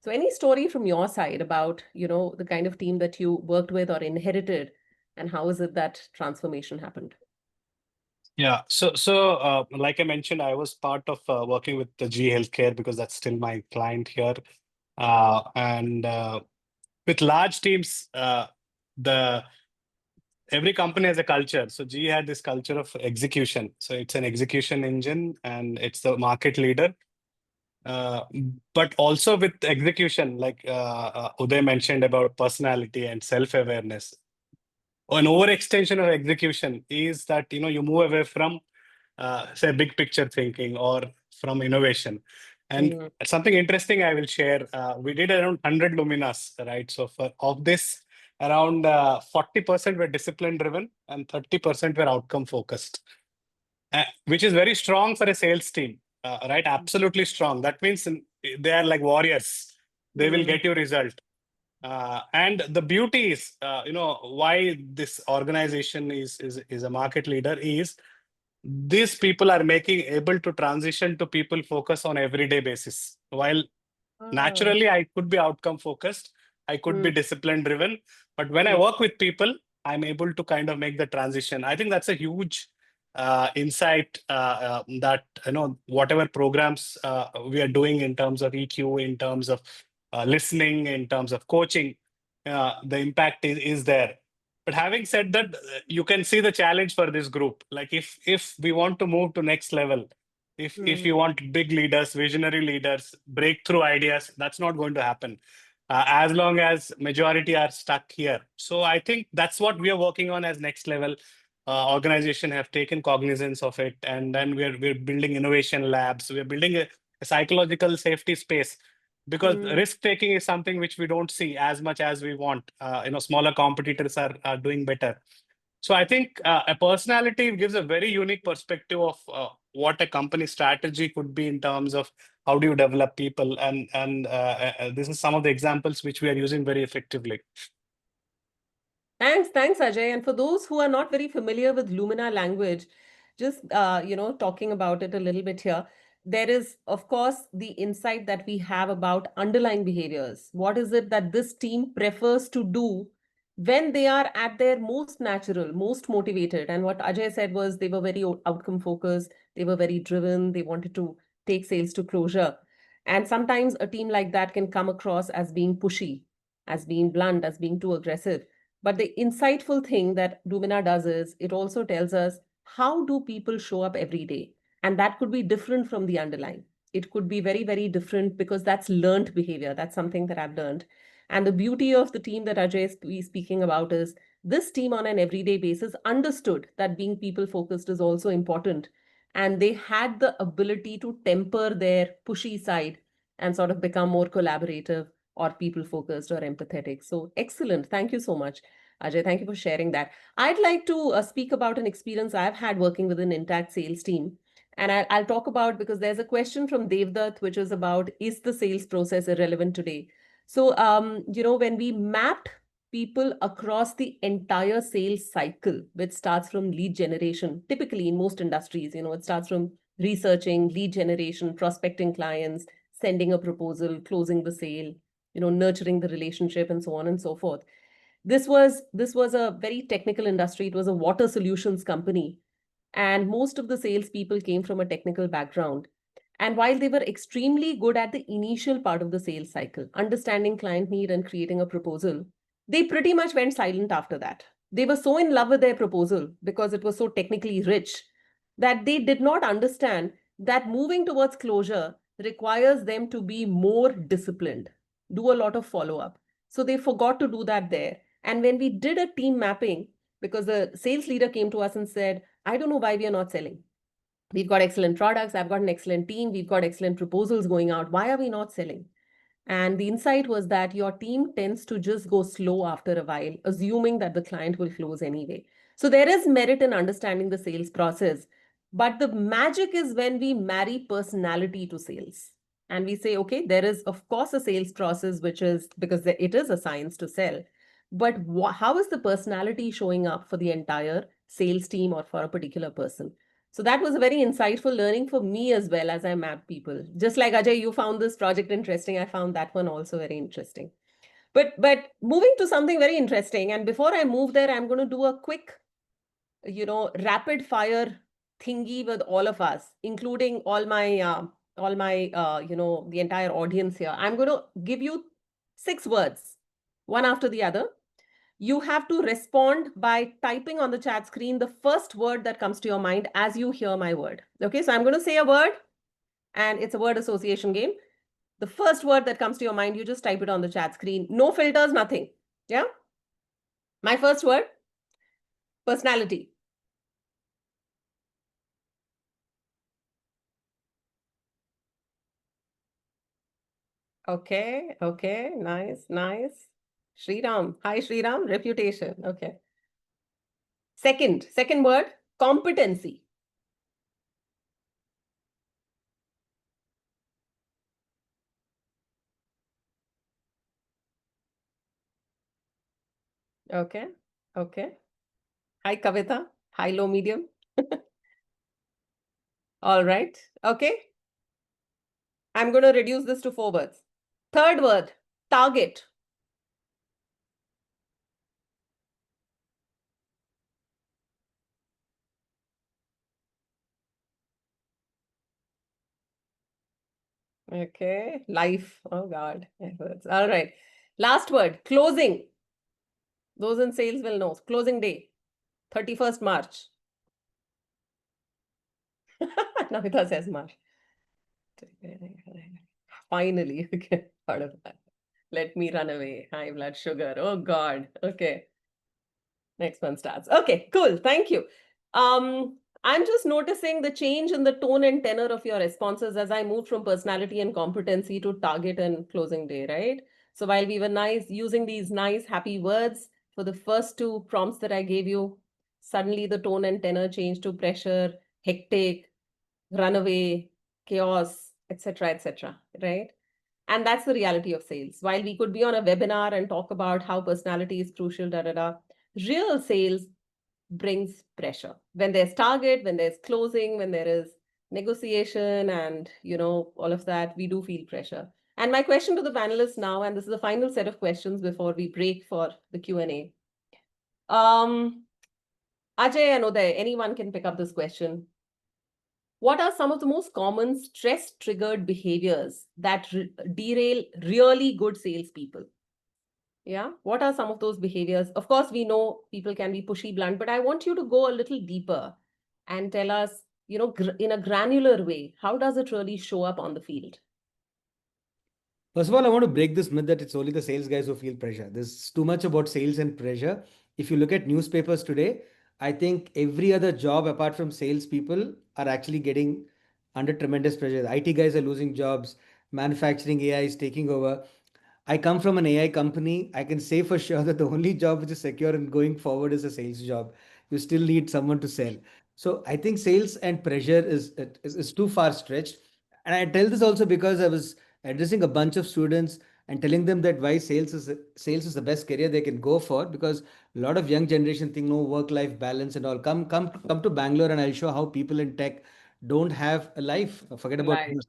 So any story from your side about, the kind of team that you worked with or inherited, and how is it that transformation happened? Yeah. So like I mentioned, I was part of working with the G Healthcare because that's still my client here. And with large teams, the every company has a culture. So G had this culture of execution. So it's an execution engine and it's the market leader. But also with execution, like Uday mentioned about personality and self-awareness. An overextension of execution is that you move away from say big picture thinking or from innovation. And something interesting I will share. We did around 100 Luminas, right? So of this, around 40% were discipline driven and 30% were outcome focused, which is very strong for a sales team, right? Absolutely strong. That means they are like warriors. They will get you result. And the beauty is, why this organization is a market leader is these people are able to transition to people focus on everyday basis. While naturally I could be outcome focused, I could be discipline driven, but when I work with people, I'm able to kind of make the transition. I think that's a huge insight that whatever programs we are doing in terms of EQ, in terms of listening, in terms of coaching, the impact is there. But having said that, you can see the challenge for this group. Like if we want to move to next level, if you want big leaders, visionary leaders, breakthrough ideas, that's not going to happen as long as majority are stuck here. So I think that's what we are working on as next level. Organization have taken cognizance of it, and then we're building innovation labs. We're building a psychological safety space because risk taking is something which we don't see as much as we want. Smaller competitors are doing better. So I think a personality gives a very unique perspective of what a company strategy could be in terms of how do you develop people? And this is some of the examples which we are using very effectively. Thanks, Ajay. And for those who are not very familiar with Lumina language, just talking about it a little bit here, there is, of course, the insight that we have about underlying behaviors. What is it that this team prefers to do when they are at their most natural, most motivated? And what Ajay said was they were very outcome focused, they were very driven, they wanted to take sales to closure. And sometimes a team like that can come across as being pushy, as being blunt, as being too aggressive. But the insightful thing that Lumina does is it also tells us how do people show up every day? And that could be different from the underlying. It could be very, very different because that's learned behavior. That's something that I've learned. And the beauty of the team that Ajay is speaking about is this team on an everyday basis understood that being people focused is also important. And they had the ability to temper their pushy side and sort of become more collaborative or people focused or empathetic. So excellent. Thank you so much, Ajay. Thank you for sharing that. I'd like to speak about an experience I've had working with an intact sales team. And I'll talk about, because there's a question from Devdutt, which is about, is the sales process irrelevant today? So, when we mapped people across the entire sales cycle, which starts from lead generation, typically in most industries, it starts from researching, lead generation, prospecting clients, sending a proposal, closing the sale, nurturing the relationship, and so on and so forth. This was a very technical industry. It was a water solutions company. And most of the salespeople came from a technical background. And while they were extremely good at the initial part of the sales cycle, understanding client need and creating a proposal, they pretty much went silent after that. They were so in love with their proposal because it was so technically rich that they did not understand that moving towards closure requires them to be more disciplined, do a lot of follow-up. So they forgot to do that there. And when we did a team mapping, because the sales leader came to us and said, I don't know why we are not selling. We've got excellent products. I've got an excellent team. We've got excellent proposals going out. Why are we not selling? And the insight was that your team tends to just go slow after a while, assuming that the client will close anyway. So there is merit in understanding the sales process. But the magic is when we marry personality to sales. And we say, okay, there is, of course, a sales process, which is because it is a science to sell. But how is the personality showing up for the entire sales team or for a particular person? So that was a very insightful learning for me as well as I map people. Just like Ajay, you found this project interesting. I found that one also very interesting. But moving to something very interesting. And before I move there, I'm going to do a quick, rapid fire thingy with all of us, including all my, the entire audience here. I'm going to give you 6 words, one after the other. You have to respond by typing on the chat screen the first word that comes to your mind as you hear my word. Okay, so I'm going to say a word and it's a word association game. The first word that comes to your mind, you just type it on the chat screen. No filters, nothing. Yeah? My first word, personality. Okay, nice. Shriram. Hi, Shriram. Reputation. Okay. Second word, competency. Okay. Hi, Kavita. High, low, medium. All right. Okay. I'm going to reduce this to 4 words. Third word, target. Okay. Life. Oh, God. Efforts. All right. Last word, closing. Those in sales will know. Closing day, 31st March. Navita says March. Finally. Okay. Part of that. Let me run away. High blood sugar. Oh, God. Okay. Next one starts. Okay, cool. Thank you. I'm just noticing the change in the tone and tenor of your responses as I moved from personality and competency to target and closing day, right? So while we were using these nice, happy words for the first 2 prompts that I gave you, suddenly the tone and tenor changed to pressure, hectic, runaway, chaos, etc., right? And that's the reality of sales. While we could be on a webinar and talk about how personality is crucial, real sales brings pressure. When there's target, when there's closing, when there is negotiation and, all of that, we do feel pressure. And my question to the panelists now, and this is the final set of questions before we break for the Q&A. Ajay and Uday, anyone can pick up this question. What are some of the most common stress-triggered behaviors that derail really good salespeople? Yeah, what are some of those behaviors? Of course, we know people can be pushy, blunt, but I want you to go a little deeper and tell us, in a granular way, how does it really show up on the field? First of all, I want to break this myth that it's only the sales guys who feel pressure. There's too much about sales and pressure. If you look at newspapers today, I think every other job apart from salespeople are actually getting under tremendous pressure. The IT guys are losing jobs, manufacturing AI is taking over. I come from an AI company. I can say for sure that the only job which is secure and going forward is a sales job. You still need someone to sell. So I think sales and pressure is too far stretched. And I tell this also because I was addressing a bunch of students and telling them that why sales is the best career they can go for, because a lot of young generation think no work life balance and all. Come to Bangalore and I'll show how people in tech don't have a life. Forget about Right. this.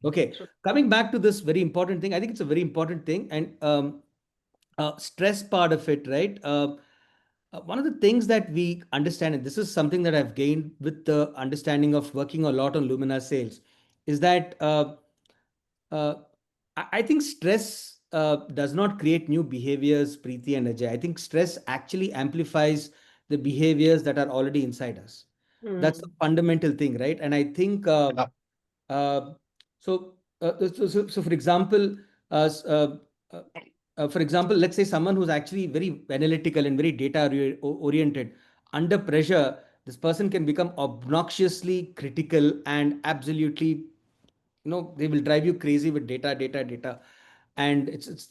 Okay, coming back to this very important thing, I think it's a very important thing, and stress part of it, right? One of the things that we understand, and this is something that I've gained with the understanding of working a lot on Lumina sales, is that uh, I think stress does not create new behaviors, Preeti and Ajay. I think stress actually amplifies the behaviors that are already inside us. That's the fundamental thing, right? And I think uh, so for example, uh, s- uh, for example, let's say someone who's actually very analytical and very data oriented, under pressure, this person can become obnoxiously critical and absolutely, they will drive you crazy with data, and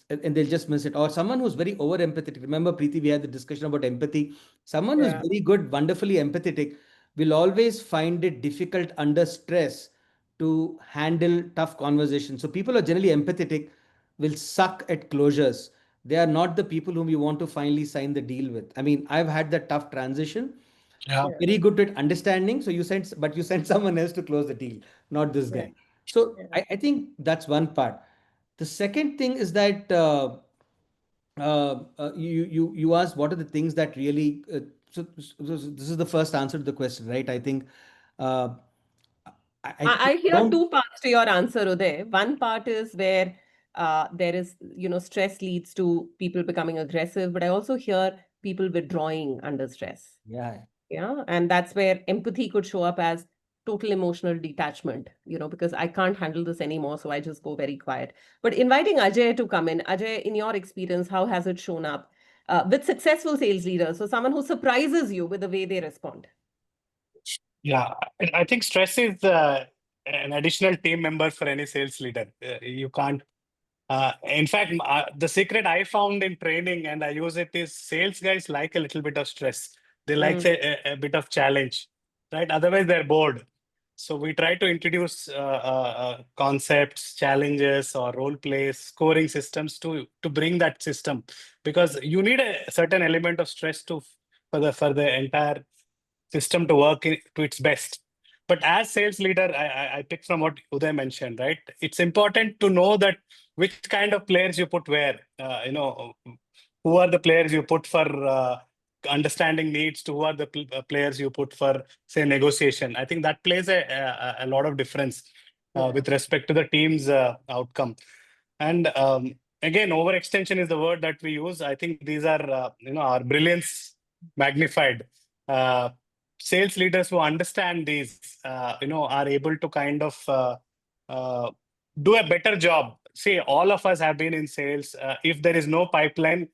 and they'll just miss it. Or someone who's very over empathetic. Remember, Preeti, we had the discussion about empathy. Someone who's Yeah. very good, wonderfully empathetic, will always find it difficult under stress to handle tough conversations. So people are generally empathetic, will suck at closures. They are not the people whom you want to finally sign the deal with. I mean, I've had that tough transition. Yeah. Very good at understanding. So you send someone else to close the deal, not this guy. So I think that's one part. The second thing is that you asked what are the things that really. So this is the first answer to the question, right? I think uh, I hear don't. two parts to your answer, Uday. One part is where there is, stress leads to people becoming aggressive, but I also hear people withdrawing under stress. Yeah. Yeah. And that's where empathy could show up as total emotional detachment, because I can't handle this anymore. So I just go very quiet. But inviting Ajay to come in, Ajay, in your experience, how has it shown up with successful sales leaders? So someone who surprises you with the way they respond. Yeah, I think stress is an additional team member for any sales leader. You can't. In fact, the secret I found in training, and I use it, is sales guys like a little bit of stress. They like a bit of challenge, right? Otherwise, they're bored. So we try to introduce concepts, challenges, or role plays, scoring systems to bring that system, because you need a certain element of stress for the entire system to work to its best. But as sales leader, I pick from what Uday mentioned, right? It's important to know that which kind of players you put where. Who are the players you put for understanding needs, to who are the players you put for, say, negotiation. I think that plays a lot of difference with respect to the team's outcome. And again, overextension is the word that we use. I think these are our brilliance magnified. Sales leaders who understand these, are able to kind of do a better job. See, all of us have been in sales. If there is no pipeline,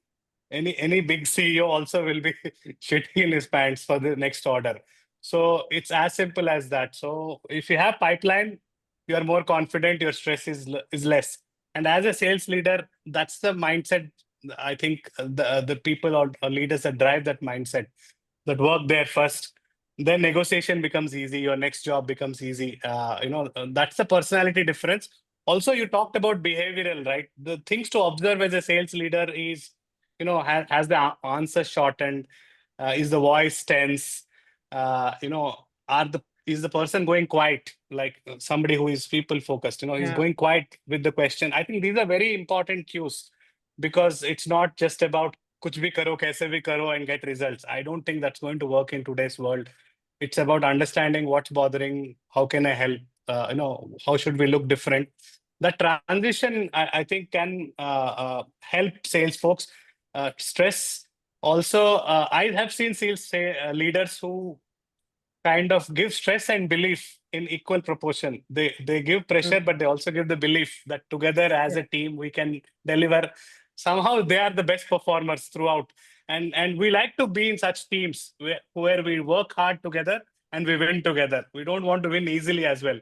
any big CEO also will be shitting in his pants for the next order. So it's as simple as that. So if you have pipeline, you are more confident, your stress is less. And as a sales leader, that's the mindset. I think the people or leaders that drive that mindset, that work there first, then negotiation becomes easy. Your next job becomes easy. That's the personality difference. Also, you talked about behavioral, right? The things to observe as a sales leader is, has the answer shortened? Is the voice tense? Is the person going quiet? Like somebody who is people focused, he's going quiet with the question. I think these are very important cues, because it's not just about kuch bhi karo, kaise bhi karo and get results. I don't think that's going to work in today's world. It's about understanding what's bothering, how can I help, how should we look different. That transition, I think, can help sales folks. Stress also, I have seen sales leaders who kind of give stress and belief in equal proportion. They give pressure, but they also give the belief that together as a team we can deliver. Somehow they are the best performers throughout, and we like to be in such teams where we work hard together and we win together. We don't want to win easily as well.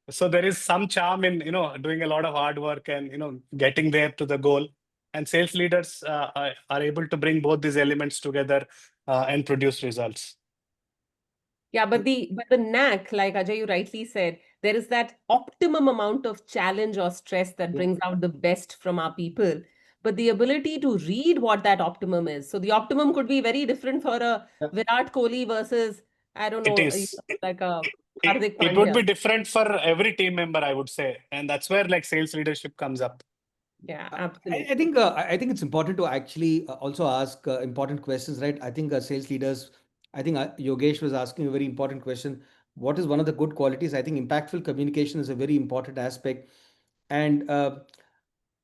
So there is some charm in doing a lot of hard work and getting there to the goal. And sales leaders are able to bring both these elements together and produce results. Yeah, but the knack, like Ajay, you rightly said, there is that optimum amount of challenge or stress that brings out the best from our people. But the ability to read what that optimum is. So the optimum could be very different for a Virat Kohli versus, I don't know, like a Hardik It would be Pandya. different for every team member, I would say. And that's where like sales leadership comes up. Yeah, absolutely. I think it's important to actually also ask important questions, right? I think sales leaders, I think Yogesh was asking a very important question. What is one of the good qualities? I think impactful communication is a very important aspect. And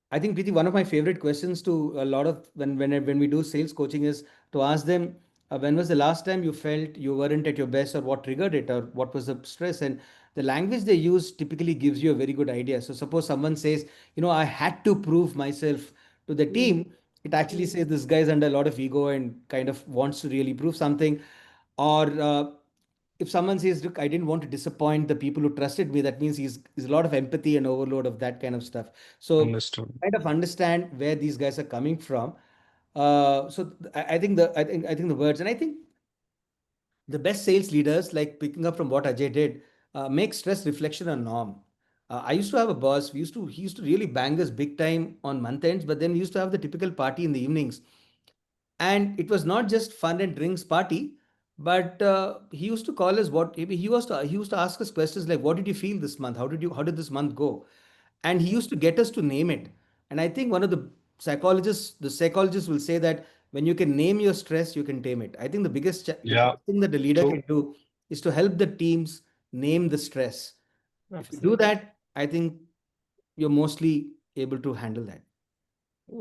I think, Preeti, one of my favorite questions to a lot of when we do sales coaching is to ask them, when was the last time you felt you weren't at your best, or what triggered it, or what was the stress? And the language they use typically gives you a very good idea. So suppose someone says, I had to prove myself to the team. It actually says this guy's under a lot of ego and kind of wants to really prove something. Or if someone says, look, I didn't want to disappoint the people who trusted me, that means he's a lot of empathy and overload of that kind of stuff. So Understood. kind of understand where these guys are coming from. I think the words, and I think the best sales leaders, like picking up from what Ajay did, make stress reflection a norm. I used to have a boss. He used to really bang us big time on month ends, but then we used to have the typical party in the evenings. And it was not just fun and drinks party, but he used to call us what he used to ask us questions like, what did you feel this month? How did this month go? And he used to get us to name it. And I think one of the psychologists will say that when you can name your stress, you can tame it. I think the best thing that the leader True. can do is to help the teams name the stress. If you do that, I think you're mostly able to handle that.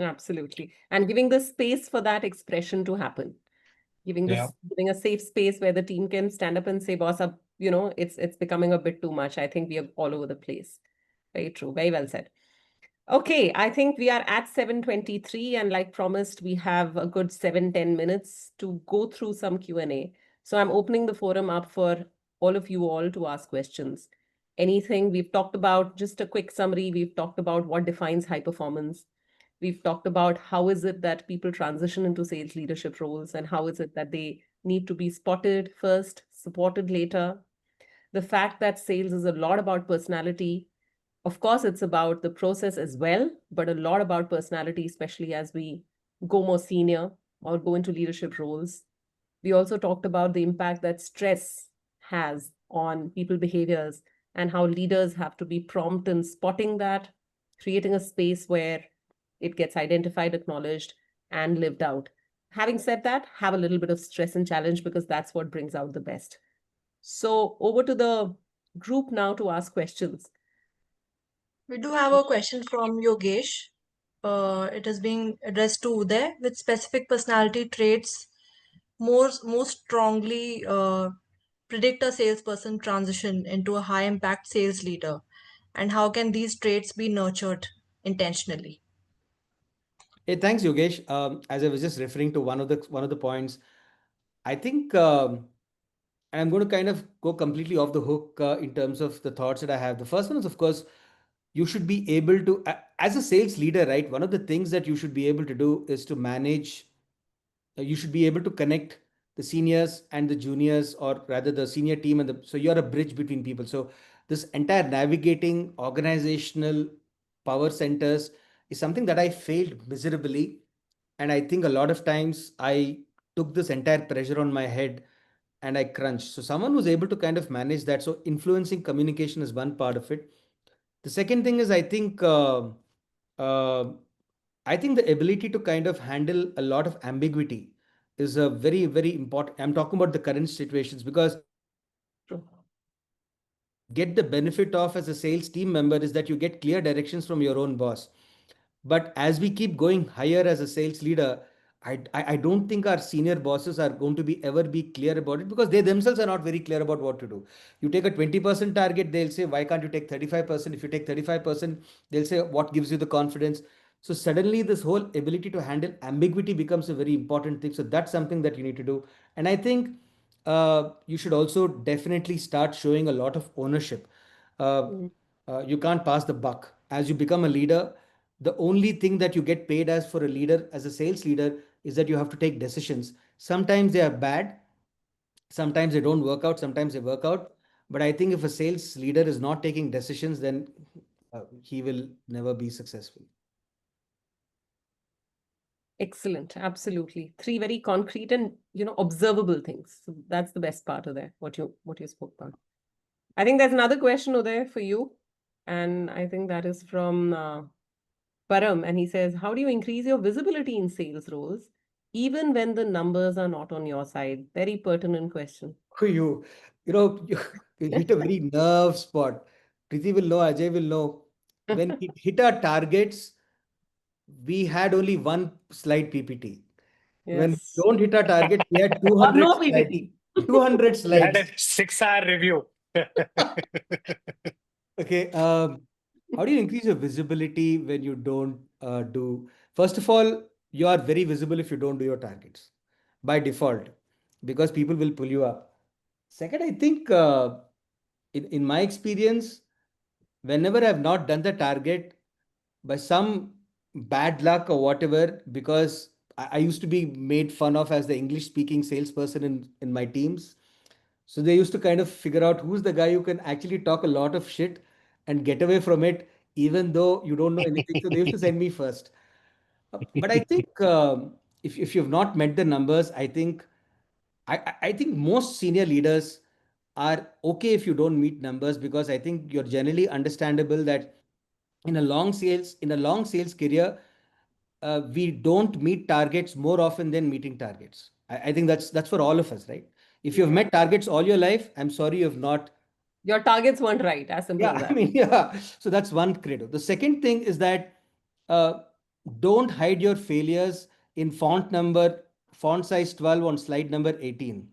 Absolutely. And giving the space for that expression to happen. Giving a safe space where the team can stand up and say, boss, up, it's becoming a bit too much. I think we are all over the place. Very true. Very well said. Okay, I think we are at 7:23, and like promised, we have a good 7-10 minutes to go through some Q&A. So I'm opening the forum up for all of you all to ask questions. Anything we've talked about, just a quick summary. We've talked about what defines high performance. We've talked about how is it that people transition into sales leadership roles, and how is it that they need to be spotted first, supported later. The fact that sales is a lot about personality. Of course, it's about the process as well, but a lot about personality, especially as we go more senior or go into leadership roles. We also talked about the impact that stress has on people behaviors, and how leaders have to be prompt in spotting that, creating a space where it gets identified, acknowledged, and lived out. Having said that, have a little bit of stress and challenge, because that's what brings out the best. So over to the group now to ask questions. We do have a question from Yogesh. It is being addressed to Uday. With specific personality traits most strongly predict a salesperson transition into a high impact sales leader, and how can these traits be nurtured intentionally? Hey, thanks, Yogesh. As I was just referring to one of the points, I think I'm going to kind of go completely off the hook in terms of the thoughts that I have. The first one is, of course, you should be able to, as a sales leader, right? One of the things that you should be able to do is to manage. You should be able to connect the seniors and the juniors, or rather the senior team and so you're a bridge between people. So this entire navigating organizational power centers is something that I failed miserably. And I think a lot of times I took this entire pressure on my head and I crunched. So someone who's able to kind of manage that. So influencing communication is one part of it. The second thing is, uh, I think the ability to kind of handle a lot of ambiguity is a very, very important. I'm talking about the current situations because get the benefit of as a sales team member is that you get clear directions from your own boss. But as we keep going higher as a sales leader, I don't think our senior bosses are going to be ever be clear about it because they themselves are not very clear about what to do. You take a 20% target, they'll say, why can't you take 35%? If you take 35%, they'll say, what gives you the confidence? So suddenly this whole ability to handle ambiguity becomes a very important thing. So that's something that you need to do. And I think you should also definitely start showing a lot of ownership. Uh, you can't pass the buck. As you become a leader, the only thing that you get paid as for a leader, as a sales leader, is that you have to take decisions. Sometimes they are bad, sometimes they don't work out, sometimes they work out. But I think if a sales leader is not taking decisions, then he will never be successful. Excellent. Absolutely. Three very concrete and, observable things. So that's the best part of that, what you spoke about. I think there's another question, Uday, for you. And I think that is from Param. And he says, how do you increase your visibility in sales roles, even when the numbers are not on your side? Very pertinent question. You, you hit a very nerve spot. Priti will know, Ajay will know. When we hit our targets, we had only one slide PPT. When we Yes. don't hit our target, we had Or 200 no slides. PPT. 200 We had a slides. 6-hour review. Okay. How do you increase your visibility when you don't do? First of all, you are very visible if you don't do your targets by default because people will pull you up. Second, I think in my experience, whenever I've not done the target by some bad luck or whatever, because I used to be made fun of as the English speaking salesperson in my teams. So they used to kind of figure out who's the guy who can actually talk a lot of shit and get away from it, even though you don't know anything. So they used to send me first. But I think if you've not met the numbers, I think most senior leaders are okay if you don't meet numbers because I think you're generally understandable that in a long sales career, we don't meet targets more often than meeting targets. I think that's for all of us, right? If you've met targets all your life, I'm sorry you've not. Your targets weren't right, as simple as Yeah, I that. mean, yeah. So that's one credo. The second thing is that uh, don't hide your failures in font size 12 on slide number 18.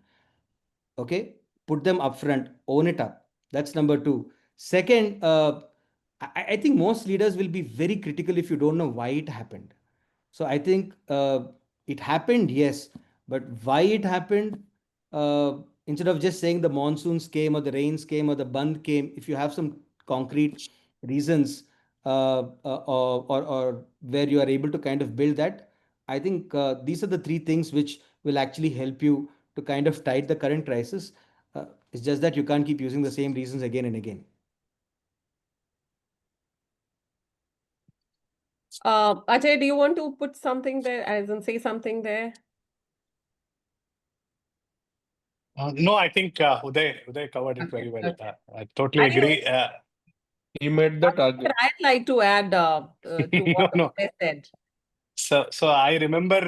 Okay, put them up front, own it up. That's number two. Second, I think most leaders will be very critical if you don't know why it happened. So I think it happened, yes, but why it happened, uh, instead of just saying the monsoons came or the rains came or the band came, if you have some concrete reasons or where you are able to kind of build that, I think these are the three things which will actually help you to kind of tide the current crisis. It's just that you can't keep using the same reasons again and again. Ajay, do you want to put something there, as in say something there? No, I think Uday covered it very well. Okay. I totally I think agree. He met the target. I'd like to add to what No. Uday said. So I remember,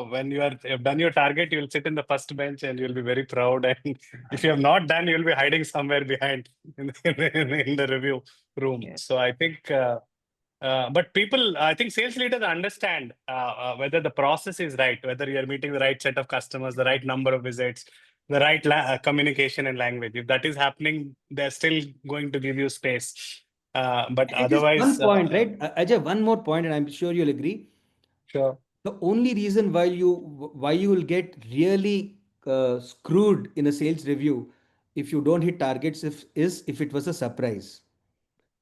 when you've done your target, you'll sit in the first bench and you'll be very proud. And if you have not done, you'll be hiding somewhere behind in the review room. Yeah. So I think, but people, I think sales leaders understand whether the process is right, whether you're meeting the right set of customers, the right number of visits, the right communication and language. If that is happening, they're still going to give you space. But And just otherwise, one point, right? Ajay, one more point, and I'm sure you'll agree. sure. The only reason why you will get really screwed in a sales review if you don't hit targets is if it was a surprise.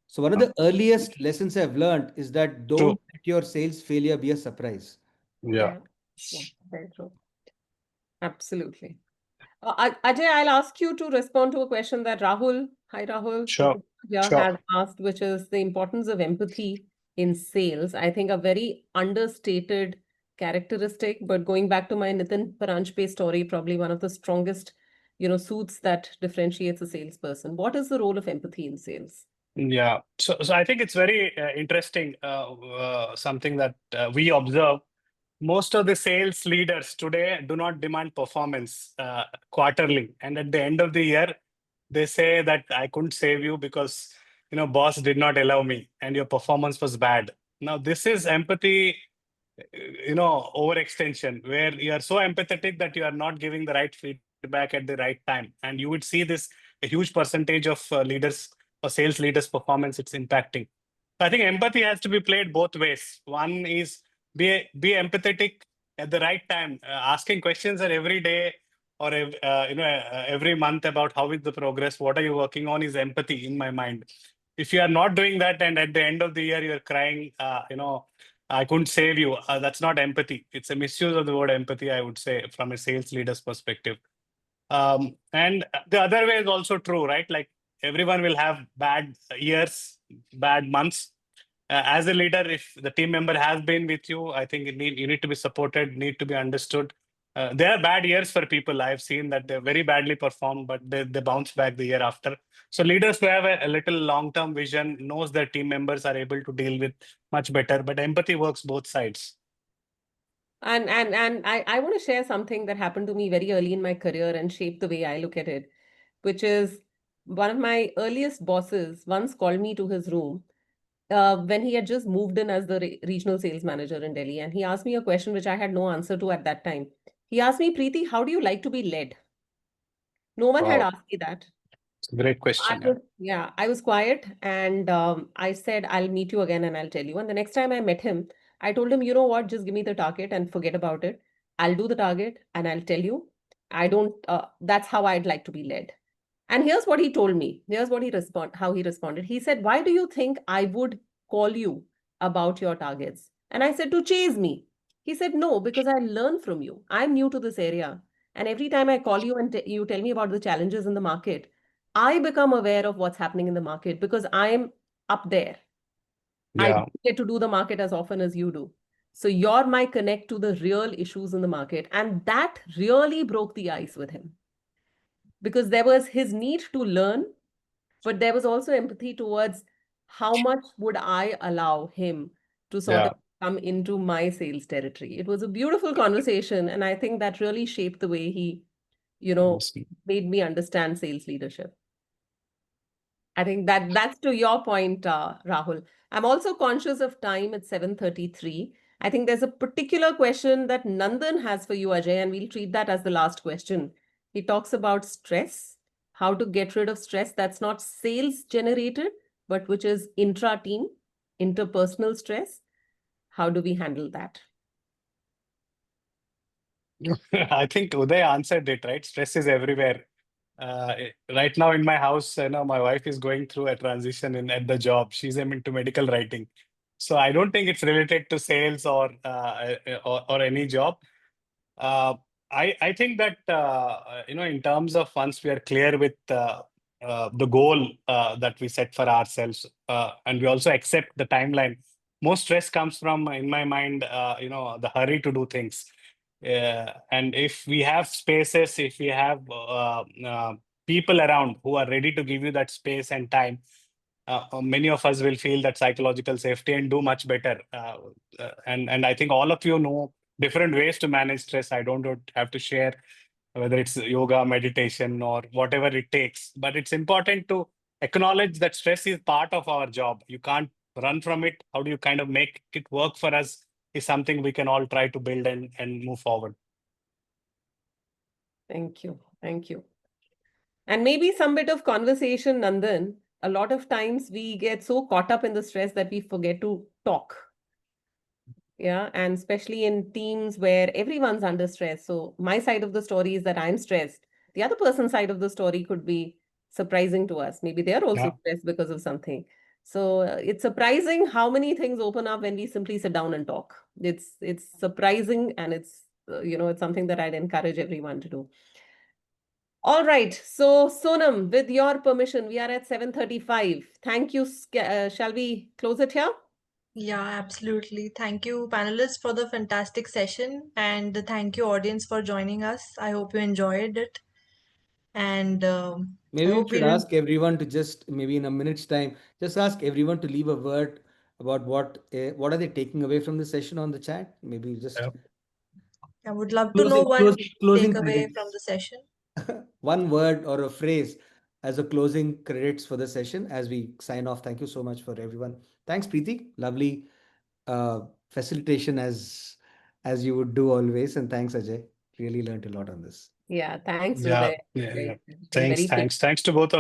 So one of the earliest lessons I've learned is that True. don't let your sales failure be a surprise. Yeah. Yeah. Very true. Absolutely. Ajay, I'll ask you to respond to a question that Rahul, hi Rahul, Sure. had asked, which is the importance of empathy in sales. I think a very understated characteristic, but going back to my Nitin Paranjpe story, probably one of the strongest, suits that differentiates a salesperson. What is the role of empathy in sales? Yeah. So I think it's very interesting, something that we observe. Most of the sales leaders today do not demand performance quarterly. And at the end of the year, they say that I couldn't save you because, boss did not allow me and your performance was bad. Now, this is empathy, overextension, where you are so empathetic that you are not giving the right feedback at the right time. And you would see this, a huge percentage of leaders or sales leaders' performance, it's impacting. So I think empathy has to be played both ways. One is be empathetic at the right time, asking questions every day or every month about how is the progress, what are you working on, is empathy in my mind. If you are not doing that and at the end of the year you're crying, I couldn't save you, that's not empathy. It's a misuse of the word empathy, I would say, from a sales leader's perspective. And the other way is also true, right? Like everyone will have bad years, bad months. As a leader, if the team member has been with you, I think you need to be supported, need to be understood. There are bad years for people. I've seen that they're very badly performed, but they bounce back the year after. So leaders who have a little long-term vision knows their team members are able to deal with much better, but empathy works both sides. And I want to share something that happened to me very early in my career and shaped the way I look at it, which is one of my earliest bosses once called me to his room when he had just moved in as the regional sales manager in Delhi. And he asked me a question which I had no answer to at that time. He asked me, Preeti, how do you like to be led? No one had asked me that. It's a great question. I was quiet and I said, I'll meet you again and I'll tell you. And the next time I met him, I told him, you know what, just give me the target and forget about it. I'll do the target and I'll tell you. That's how I'd like to be led. And here's what he told me. Here's what how he responded. He said, why do you think I would call you about your targets? And I said, to chase me. He said, no, because I learn from you. I'm new to this area. And every time I call you and you tell me about the challenges in the market, I become aware of what's happening in the market because I'm up there. I don't get to do the market as often as you do. So you're my connect to the real issues in the market. And that really broke the ice with him. Because there was his need to learn, but there was also empathy towards how much would I allow him to sort of come into my sales territory. It was a beautiful conversation. And I think that really shaped the way he, made me understand sales leadership. I think that's to your point, Rahul. I'm also conscious of time at 7:33. I think there's a particular question that Nandan has for you, Ajay, and we'll treat that as the last question. He talks about stress, how to get rid of stress that's not sales generated, but which is intra-team, interpersonal stress. How do we handle that? I think Uday answered it, right? Stress is everywhere. Right now in my house, my wife is going through a transition at the job. She's into medical writing. So I don't think it's related to sales or any job. I think that, in terms of once we are clear with the goal that we set for ourselves, and we also accept the timeline, most stress comes from, in my mind, the hurry to do things. And if we have spaces, if we have people around who are ready to give you that space and time, many of us will feel that psychological safety and do much better. And I think all of you know different ways to manage stress. I don't have to share whether it's yoga, meditation, or whatever it takes. But it's important to acknowledge that stress is part of our job. You can't run from it. How do you kind of make it work for us is something we can all try to build and move forward. Thank you. Thank you. And maybe some bit of conversation, Nandan. A lot of times we get so caught up in the stress that we forget to talk. Yeah. And especially in teams where everyone's under stress. So my side of the story is that I'm stressed. The other person's side of the story could be surprising to us. Maybe they're also stressed because of something. So it's surprising how many things open up when we simply sit down and talk. It's surprising and it's it's something that I'd encourage everyone to do. All right. So Sonam, with your permission, we are at 7:35. Thank you. Shall we close it here? Yeah, absolutely. Thank you, panelists, for the fantastic session, and thank you, audience, for joining us. I hope you enjoyed it. And maybe I we hope should we'll ask everyone to just maybe in a minute's time, just ask everyone to leave a word about what are they taking away from the session on the chat. Maybe just I would love to know what closing take away credits. from the session. One word or a phrase as a closing credits for the session as we sign off. Thank you so much for everyone. Thanks, Preeti. Lovely facilitation as you would do always. And thanks, Ajay. Really learned a lot on this. Yeah, thanks, Yeah, Uday. yeah, yeah. Been very Thanks to both of